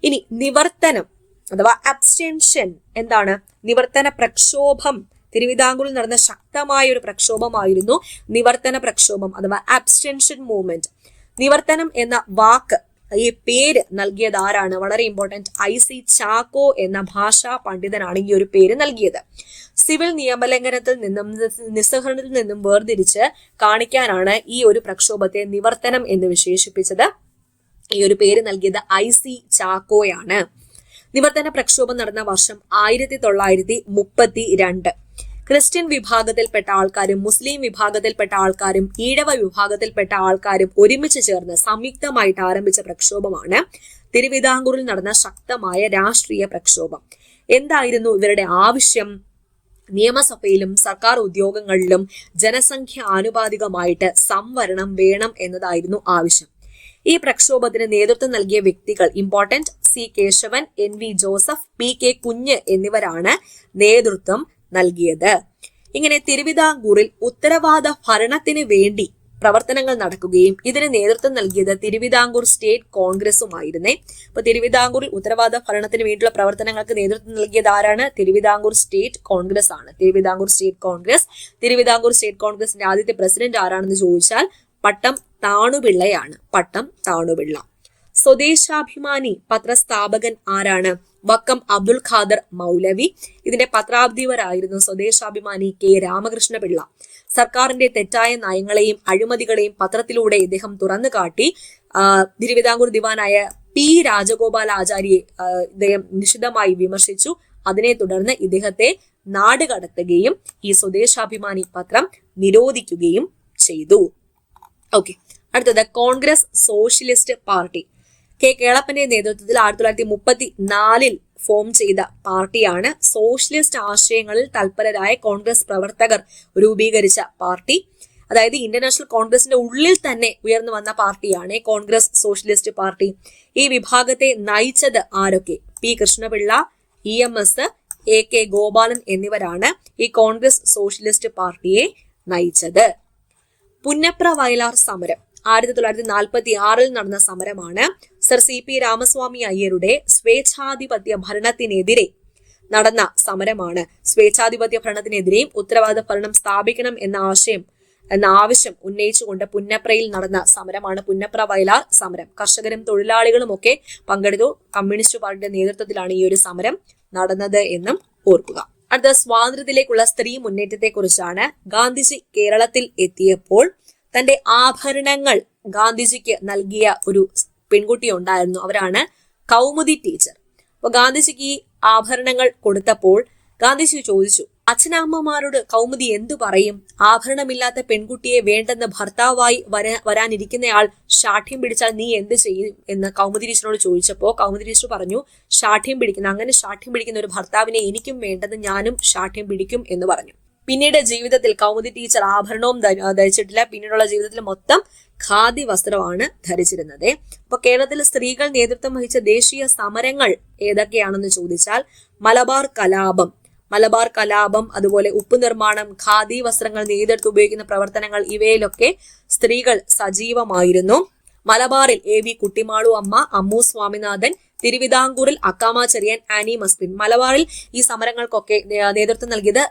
ഇനി നിവർത്തനം അഥവാ അബ്സ്റ്റൻഷൻ എന്താണ്? നിവർത്തന പ്രക്ഷോഭം. തിരുവിതാംകൂറിൽ നടന്ന ശക്തമായ ഒരു പ്രക്ഷോഭമായിരുന്നു നിവർത്തന പ്രക്ഷോഭം അഥവാ അബ്സ്റ്റൻഷൻ മൂവ്മെന്റ്. നിവർത്തനം എന്ന വാക്ക്, ഈ പേര് നൽകിയത് ആരാണ്? വളരെ ഇമ്പോർട്ടന്റ്. IC ചാക്കോ എന്ന ഭാഷാ പണ്ഡിതനാണ് ഈ ഒരു പേര് നൽകിയത്. സിവിൽ നിയമലംഘനത്തിൽ നിന്നും നിസ്സഹരണത്തിൽ നിന്നും വേർതിരിച്ച് കാണിക്കാനാണ് ഈ ഒരു പ്രക്ഷോഭത്തെ നിവർത്തനം എന്ന് വിശേഷിപ്പിച്ചത്. ഈ ഒരു പേര് നൽകിയത് IC ചാക്കോയാണ്. നിവർത്തന പ്രക്ഷോഭം നടന്ന വർഷം 1932. ക്രിസ്ത്യൻ വിഭാഗത്തിൽപ്പെട്ട ആൾക്കാരും മുസ്ലിം വിഭാഗത്തിൽപ്പെട്ട ആൾക്കാരും ഈഴവ വിഭാഗത്തിൽപ്പെട്ട ആൾക്കാരും ഒരുമിച്ച് ചേർന്ന് സംയുക്തമായിട്ട് ആരംഭിച്ച പ്രക്ഷോഭമാണ് തിരുവിതാംകൂറിൽ നടന്ന ശക്തമായ രാഷ്ട്രീയ പ്രക്ഷോഭം. എന്തായിരുന്നു ഇവരുടെ ആവശ്യം? നിയമസഭയിലും സർക്കാർ ഉദ്യോഗങ്ങളിലും ജനസംഖ്യ ആനുപാതികമായിട്ട് സംവരണം വേണം എന്നതായിരുന്നു ആവശ്യം. ഈ പ്രക്ഷോഭത്തിന് നേതൃത്വം നൽകിയ വ്യക്തികൾ important. C Kesavan, NV Joseph, PK Kunju എന്നിവരാണ് നേതൃത്വം നൽകിയത്. ഇങ്ങനെ തിരുവിതാംകൂറിൽ ഉത്തരവാദ ഭരണത്തിന് വേണ്ടി പ്രവർത്തനങ്ങൾ നടക്കുകയും ഇതിന് നേതൃത്വം നൽകിയത് തിരുവിതാംകൂർ സ്റ്റേറ്റ് കോൺഗ്രസുമായിരുന്നേ. അപ്പൊ തിരുവിതാംകൂറിൽ ഉത്തരവാദ ഭരണത്തിന് വേണ്ടിയുള്ള പ്രവർത്തനങ്ങൾക്ക് നേതൃത്വം നൽകിയത് ആരാണ്? തിരുവിതാംകൂർ സ്റ്റേറ്റ് കോൺഗ്രസ് ആണ്. തിരുവിതാംകൂർ സ്റ്റേറ്റ് കോൺഗ്രസ്. തിരുവിതാംകൂർ സ്റ്റേറ്റ് കോൺഗ്രസിന്റെ ആദ്യത്തെ പ്രസിഡന്റ് ആരാണെന്ന് ചോദിച്ചാൽ പട്ടം താണുപിള്ളയാണ്. പട്ടം താണുപിള്ള. സ്വദേശാഭിമാനി പത്രസ്ഥാപകൻ ആരാണ്? വക്കം അബ്ദുൽ ഖാദർ മൗലവി. ഇതിന്റെ പത്രാധിപരായിരുന്നു സ്വദേശാഭിമാനി K രാമകൃഷ്ണപിള്ള. സർക്കാരിന്റെ തെറ്റായ നയങ്ങളെയും അഴിമതികളെയും പത്രത്തിലൂടെ ഇദ്ദേഹം തുറന്നു കാട്ടി. തിരുവിതാംകൂർ ദിവാനായ P രാജഗോപാലാചാര്യയെ ഇദ്ദേഹം നിശിതമായി വിമർശിച്ചു. അതിനെ തുടർന്ന് ഇദ്ദേഹത്തെ നാട് കടത്തുകയും ഈ സ്വദേശാഭിമാനി പത്രം നിരോധിക്കുകയും ചെയ്തു. ഓക്കെ, അടുത്തത് കോൺഗ്രസ് സോഷ്യലിസ്റ്റ് പാർട്ടി. K കേളപ്പന്റെ നേതൃത്വത്തിൽ 1934 ഫോം ചെയ്ത പാർട്ടിയാണ്. സോഷ്യലിസ്റ്റ് ആശയങ്ങളിൽ തൽപരരായ കോൺഗ്രസ് പ്രവർത്തകർ രൂപീകരിച്ച പാർട്ടി. അതായത് ഇന്റർനാഷണൽ കോൺഗ്രസിന്റെ ഉള്ളിൽ തന്നെ ഉയർന്നു വന്ന പാർട്ടിയാണ് കോൺഗ്രസ് സോഷ്യലിസ്റ്റ് പാർട്ടി. ഈ വിഭാഗത്തെ നയിച്ചത് ആരൊക്കെ? P Krishnapillai, EMS, AK Gopalan എന്നിവരാണ് ഈ കോൺഗ്രസ് സോഷ്യലിസ്റ്റ് പാർട്ടിയെ നയിച്ചത്. പുന്നപ്ര വയലാർ സമരം 1946 നടന്ന സമരമാണ്. സർ CP രാമസ്വാമി അയ്യരുടെ സ്വേച്ഛാധിപത്യ ഭരണത്തിനെതിരെ നടന്ന സമരമാണ്. സ്വേച്ഛാധിപത്യ ഭരണത്തിനെതിരെയും ഉത്തരവാദ ഭരണം സ്ഥാപിക്കണം എന്ന ആവശ്യം ഉന്നയിച്ചുകൊണ്ട് പുന്നപ്രയിൽ നടന്ന സമരമാണ് പുന്നപ്ര വയലാർ സമരം. കർഷകരും തൊഴിലാളികളും ഒക്കെ പങ്കെടുത്തു. കമ്മ്യൂണിസ്റ്റ് പാർട്ടിയുടെ നേതൃത്വത്തിലാണ് ഈ ഒരു സമരം നടന്നത് എന്നും ഓർക്കുക. അടുത്ത സ്വാതന്ത്ര്യത്തിലേക്കുള്ള സ്ത്രീ മുന്നേറ്റത്തെ കുറിച്ചാണ്. ഗാന്ധിജി കേരളത്തിൽ എത്തിയപ്പോൾ തന്റെ ആഭരണങ്ങൾ ഗാന്ധിജിക്ക് നൽകിയ ഒരു പെൺകുട്ടി ഉണ്ടായിരുന്നു. അവരാണ് കൗമുദി ടീച്ചർ. അപ്പൊ ഗാന്ധിജിക്ക് ഈ ആഭരണങ്ങൾ കൊടുത്തപ്പോൾ ഗാന്ധിജി ചോദിച്ചു, അച്ഛനമ്മമാരോട് കൗമുദി എന്തു പറയും? ആഭരണമില്ലാത്ത പെൺകുട്ടിയെ വേണ്ടെന്ന് ഭർത്താവായി വരാനിരിക്കുന്നയാൾ ശാഠ്യം പിടിച്ചാൽ നീ എന്ത് ചെയ്യും എന്ന് കൗമുദി ടീച്ചറിനോട് ചോദിച്ചപ്പോ കൗമുദി ടീച്ചർ പറഞ്ഞു, അങ്ങനെ ശാഠ്യം പിടിക്കുന്ന ഒരു ഭർത്താവിനെ എനിക്കും വേണ്ടെന്ന് ഞാനും ശാഠ്യം പിടിക്കും എന്ന് പറഞ്ഞു. പിന്നീട് ജീവിതത്തിൽ കൗമുദി ടീച്ചർ ആഭരണവും ധരിച്ചിട്ടില്ല. പിന്നീടുള്ള ജീവിതത്തിൽ മൊത്തം ഖാദി വസ്ത്രമാണ് ധരിച്ചിരുന്നത്. അപ്പൊ കേരളത്തിൽ സ്ത്രീകൾ നേതൃത്വം വഹിച്ച ദേശീയ സമരങ്ങൾ ഏതൊക്കെയാണെന്ന് ചോദിച്ചാൽ മലബാർ കലാപം, അതുപോലെ ഉപ്പ് നിർമ്മാണം, ഖാദി വസ്ത്രങ്ങൾ നെയ്തെടുത്ത് ഉപയോഗിക്കുന്ന പ്രവർത്തനങ്ങൾ, ഇവയിലൊക്കെ സ്ത്രീകൾ സജീവമായിരുന്നു. മലബാറിൽ AV കുട്ടിമാളു അമ്മ, അമ്മു സ്വാമിനാഥൻ, തിരുവിതാംകൂറിൽ അക്കാമ ചെറിയാൻ, ആനി മസ്ക്രീൻ. മലബാറിൽ ഈ സമരങ്ങൾക്കൊക്കെ നേതൃത്വം നൽകിയത്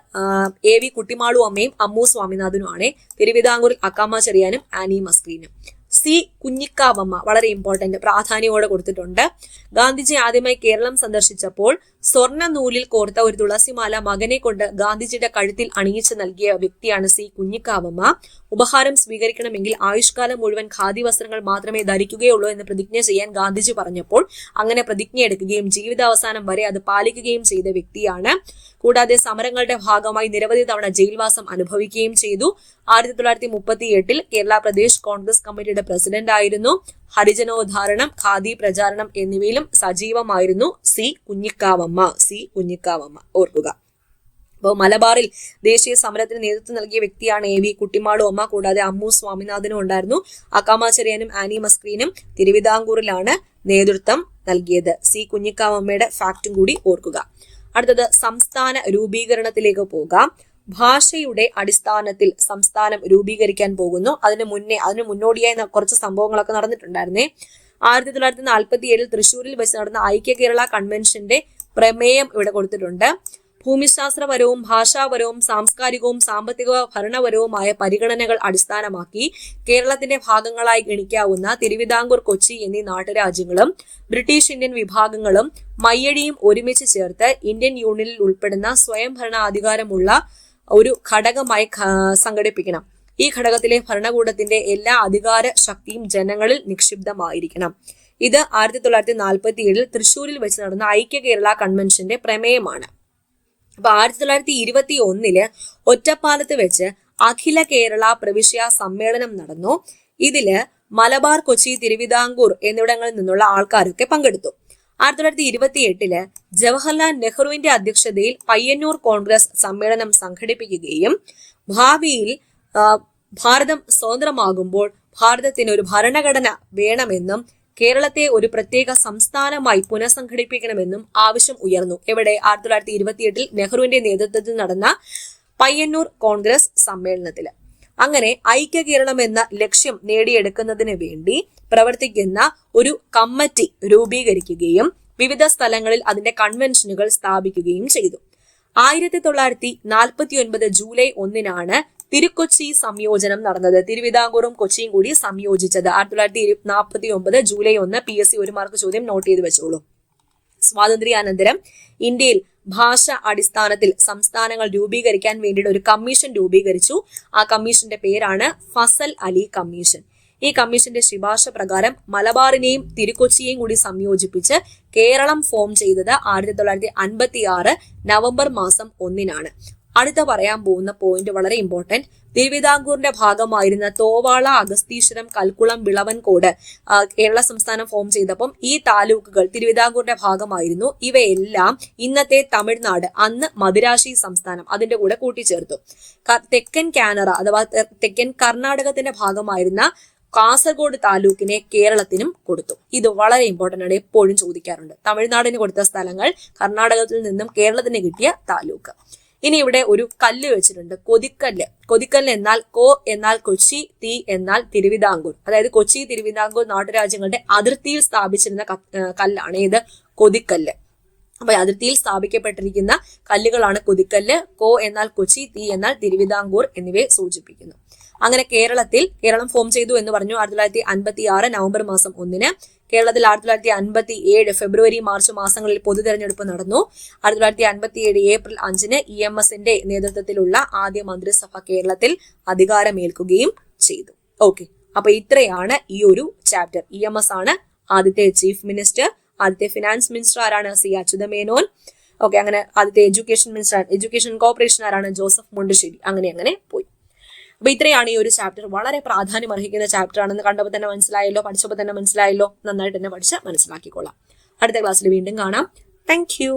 AV കുട്ടിമാളു അമ്മയും അമ്മു സ്വാമിനാഥനുമാണ്. തിരുവിതാംകൂറിൽ അക്കാമ ചെറിയാനും ആനി മസ്ക്രീനും. C കുഞ്ഞിക്കാവമ്മ വളരെ ഇമ്പോർട്ടന്റ്, പ്രാധാന്യമോടെ കൊടുത്തിട്ടുണ്ട്. ഗാന്ധിജി ആദ്യമായി കേരളം സന്ദർശിച്ചപ്പോൾ സ്വർണ്ണ നൂലിൽ കോർത്ത ഒരു തുളസിമാല മകനെ കൊണ്ട് ഗാന്ധിജിയുടെ കഴുത്തിൽ അണിയിച്ചു നൽകിയ വ്യക്തിയാണ് C കുഞ്ഞിക്കാവമ്മ. ഉപഹാരം സ്വീകരിക്കണമെങ്കിൽ ആയുഷ്കാലം മുഴുവൻ ഖാദി വസ്ത്രങ്ങൾ മാത്രമേ ധരിക്കുകയുള്ളൂ എന്ന് പ്രതിജ്ഞ ചെയ്യാൻ ഗാന്ധിജി പറഞ്ഞപ്പോൾ അങ്ങനെ പ്രതിജ്ഞ എടുക്കുകയും ജീവിതാവസാനം വരെ അത് പാലിക്കുകയും ചെയ്ത വ്യക്തിയാണ്. കൂടാതെ സമരങ്ങളുടെ ഭാഗമായി നിരവധി തവണ ജയിൽവാസം അനുഭവിക്കുകയും ചെയ്തു. 1938 കേരള പ്രദേശ് കോൺഗ്രസ് കമ്മിറ്റിയുടെ പ്രസിഡന്റ് ആയിരുന്നു. ഹരിജനോദ്ധാരണം, ഖാദി പ്രചാരണം എന്നിവയിലും സജീവമായിരുന്നു C കുഞ്ഞിക്കാവമ്മ. ഓർക്കുക. അപ്പോൾ മലബാറിൽ ദേശീയ സമരത്തിന് നേതൃത്വം നൽകിയ വ്യക്തിയാണ് AV കുട്ടിമാളു അമ്മ. കൂടാതെ അമ്മു സ്വാമിനാഥനും ഉണ്ടായിരുന്നു. അക്കാമ ചെറിയാനും ആനി മസ്ക്രീനും തിരുവിതാംകൂറിലാണ് നേതൃത്വം നൽകിയത്. C കുഞ്ഞിക്കാവമ്മയുടെ ഫാക്റ്റും കൂടി ഓർക്കുക. അടുത്തത് സംസ്ഥാന രൂപീകരണത്തിലേക്ക് പോകാം. ഭാഷയുടെ അടിസ്ഥാനത്തിൽ സംസ്ഥാനം രൂപീകരിക്കാൻ പോകുന്നു. അതിനു മുന്നോടിയായി കുറച്ച് സംഭവങ്ങളൊക്കെ നടന്നിട്ടുണ്ടായിരുന്നേ. 1947 തൃശ്ശൂരിൽ വെച്ച് നടന്ന ഐക്യ കേരള കൺവെൻഷന്റെ പ്രമേയം ഇവിടെ കൊടുത്തിട്ടുണ്ട്. ഭൂമിശാസ്ത്രപരവും ഭാഷാപരവും സാംസ്കാരികവും സാമ്പത്തിക ഭരണപരവുമായ പരിഗണനകൾ അടിസ്ഥാനമാക്കി കേരളത്തിന്റെ ഭാഗങ്ങളായി ഗണിക്കാവുന്ന തിരുവിതാംകൂർ, കൊച്ചി എന്നീ നാട്ടുരാജ്യങ്ങളും ബ്രിട്ടീഷ് ഇന്ത്യൻ വിഭാഗങ്ങളും മയ്യഴിയും ഒരുമിച്ച് ചേർത്ത് ഇന്ത്യൻ യൂണിയനിൽ ഉൾപ്പെടുന്ന സ്വയം ഭരണാധികാരമുള്ള ഒരു ഘടകമായി സംഘടിപ്പിക്കണം. ഈ ഘടകത്തിലെ ഭരണകൂടത്തിന്റെ എല്ലാ അധികാര ശക്തിയും ജനങ്ങളിൽ നിക്ഷിപ്തമായിരിക്കണം. ഇത് 1947 തൃശ്ശൂരിൽ വെച്ച് നടന്ന ഐക്യ കേരള കൺവെൻഷന്റെ പ്രമേയമാണ്. അപ്പൊ 1921 ഒറ്റപ്പാലത്ത് വെച്ച് അഖില കേരള പ്രവിശ്യ സമ്മേളനം നടന്നു. ഇതില് മലബാർ, കൊച്ചി, തിരുവിതാംകൂർ എന്നിവിടങ്ങളിൽ നിന്നുള്ള ആൾക്കാരൊക്കെ പങ്കെടുത്തു. 1928 ജവഹർലാൽ നെഹ്റുവിന്റെ അധ്യക്ഷതയിൽ പയ്യന്നൂർ കോൺഗ്രസ് സമ്മേളനം സംഘടിപ്പിക്കുകയും ഭാവിയിൽ ഭാരതം സ്വതന്ത്രമാകുമ്പോൾ ഭാരതത്തിന് ഒരു ഭരണഘടന വേണമെന്നും കേരളത്തെ ഒരു പ്രത്യേക സംസ്ഥാനമായി പുനഃസംഘടിപ്പിക്കണമെന്നും ആവശ്യം ഉയർന്നു. എവിടെ? 1928 നെഹ്റുവിന്റെ നേതൃത്വത്തിൽ നടന്ന പയ്യന്നൂർ കോൺഗ്രസ് സമ്മേളനത്തിൽ. അങ്ങനെ ഐക്യ കേരളം എന്ന ലക്ഷ്യം നേടിയെടുക്കുന്നതിന് വേണ്ടി പ്രവർത്തിക്കുന്ന ഒരു കമ്മിറ്റി രൂപീകരിക്കുകയും വിവിധ സ്ഥലങ്ങളിൽ അതിന്റെ കൺവെൻഷനുകൾ സ്ഥാപിക്കുകയും ചെയ്തു. 1949 ജൂലൈ 1 തിരുക്കൊച്ചി സംയോജനം നടന്നത്. തിരുവിതാംകൂറും കൊച്ചിയും കൂടി സംയോജിച്ചത് 1949 ജൂലൈ 1. PSC 1 മാർക്ക് ചോദ്യം നോട്ട് ചെയ്ത് വെച്ചോളൂ. സ്വാതന്ത്ര്യാനന്തരം ഇന്ത്യയിൽ ഭാഷ അടിസ്ഥാനത്തിൽ സംസ്ഥാനങ്ങൾ രൂപീകരിക്കാൻ വേണ്ടിയിട്ട് ഒരു കമ്മീഷൻ രൂപീകരിച്ചു. ആ കമ്മീഷന്റെ പേരാണ് ഫസൽ അലി കമ്മീഷൻ. ഈ കമ്മീഷന്റെ ശുപാർശ പ്രകാരം മലബാറിനെയും തിരുക്കൊച്ചിയെയും കൂടി സംയോജിപ്പിച്ച് കേരളം ഫോം ചെയ്തത് 1956 നവംബർ 1 അടുത്ത പറയാൻ പോകുന്ന പോയിന്റ് വളരെ ഇമ്പോർട്ടന്റ്. തിരുവിതാംകൂറിന്റെ ഭാഗമായിരുന്ന തോവാള, അഗസ്തീശ്വരം, കൽക്കുളം, വിളവൻകോട് കേരള സംസ്ഥാനം ഫോം ചെയ്തപ്പം ഈ താലൂക്കുകൾ തിരുവിതാംകൂറിന്റെ ഭാഗമായിരുന്നു. ഇവയെല്ലാം ഇന്നത്തെ തമിഴ്നാട്, അന്ന് മദിരാശി സംസ്ഥാനം, അതിന്റെ കൂടെ കൂട്ടിച്ചേർത്തു. തെക്കൻ കാനറ അഥവാ തെക്കൻ കർണാടകത്തിന്റെ ഭാഗമായിരുന്ന കാസർഗോഡ് താലൂക്കിനെ കേരളത്തിനും കൊടുത്തു. ഇത് വളരെ ഇമ്പോർട്ടന്റ് ആണ്, എപ്പോഴും ചോദിക്കാറുണ്ട്. തമിഴ്നാടിന് കൊടുത്ത സ്ഥലങ്ങൾ, കർണാടകത്തിൽ നിന്നും കേരളത്തിന് കിട്ടിയ താലൂക്ക്. ഇനി ഇവിടെ ഒരു കല്ല് വെച്ചിട്ടുണ്ട്, കൊതിക്കല്ല്. കൊതിക്കല്ല് എന്നാൽ കോ എന്നാൽ കൊച്ചി, തി എന്നാൽ തിരുവിതാംകൂർ. അതായത് കൊച്ചി, തിരുവിതാംകൂർ നാട്ടുരാജ്യങ്ങളുടെ അതിർത്തിയിൽ സ്ഥാപിച്ചിരുന്ന കല്ലാണ് ഇത് കൊതിക്കല്ല്. അപ്പൊ അതിർത്തിയിൽ സ്ഥാപിക്കപ്പെട്ടിരിക്കുന്ന കല്ലുകളാണ് കൊതിക്കല്ല്. കോ എന്നാൽ കൊച്ചി, തി എന്നാൽ തിരുവിതാംകൂർ എന്നിവയെ സൂചിപ്പിക്കുന്നു. അങ്ങനെ കേരളം ഫോം ചെയ്തു എന്ന് പറഞ്ഞു 1956 നവംബർ 1. കേരളത്തിൽ 1957 ഫെബ്രുവരി, മാർച്ച് മാസങ്ങളിൽ പൊതു തെരഞ്ഞെടുപ്പ് നടന്നു. 1957 ഏപ്രിൽ 5 EMSന്റെ നേതൃത്വത്തിലുള്ള ആദ്യ മന്ത്രിസഭ കേരളത്തിൽ അധികാരമേൽക്കുകയും ചെയ്തു. ഓക്കെ, അപ്പൊ ഇത്രയാണ് ഈ ഒരു ചാപ്റ്റർ. EMS ആണ് ആദ്യത്തെ ചീഫ് മിനിസ്റ്റർ. ആദ്യത്തെ ഫിനാൻസ് മിനിസ്റ്റർ ആരാണ്? C അച്യുതമേനോൻ. ഓക്കെ, അങ്ങനെ ആദ്യത്തെ എഡ്യൂക്കേഷൻ കോർപ്പറേഷൻ ആരാണ്? ജോസഫ് മുണ്ടശ്ശേരി. അങ്ങനെ പോയി. അപ്പൊ ഇത്രയാണ് ഈ ഒരു ചാപ്റ്റർ. വളരെ പ്രാധാന്യം അർഹിക്കുന്ന ചാപ്റ്റർ ആണെന്ന് കണ്ടപ്പോൾ തന്നെ മനസ്സിലായല്ലോ, പഠിച്ചപ്പോൾ തന്നെ മനസ്സിലായല്ലോ. നന്നായിട്ട് തന്നെ പഠിച്ച് മനസ്സിലാക്കിക്കൊള്ളാം. അടുത്ത ക്ലാസ്സിൽ വീണ്ടും കാണാം. Thank you.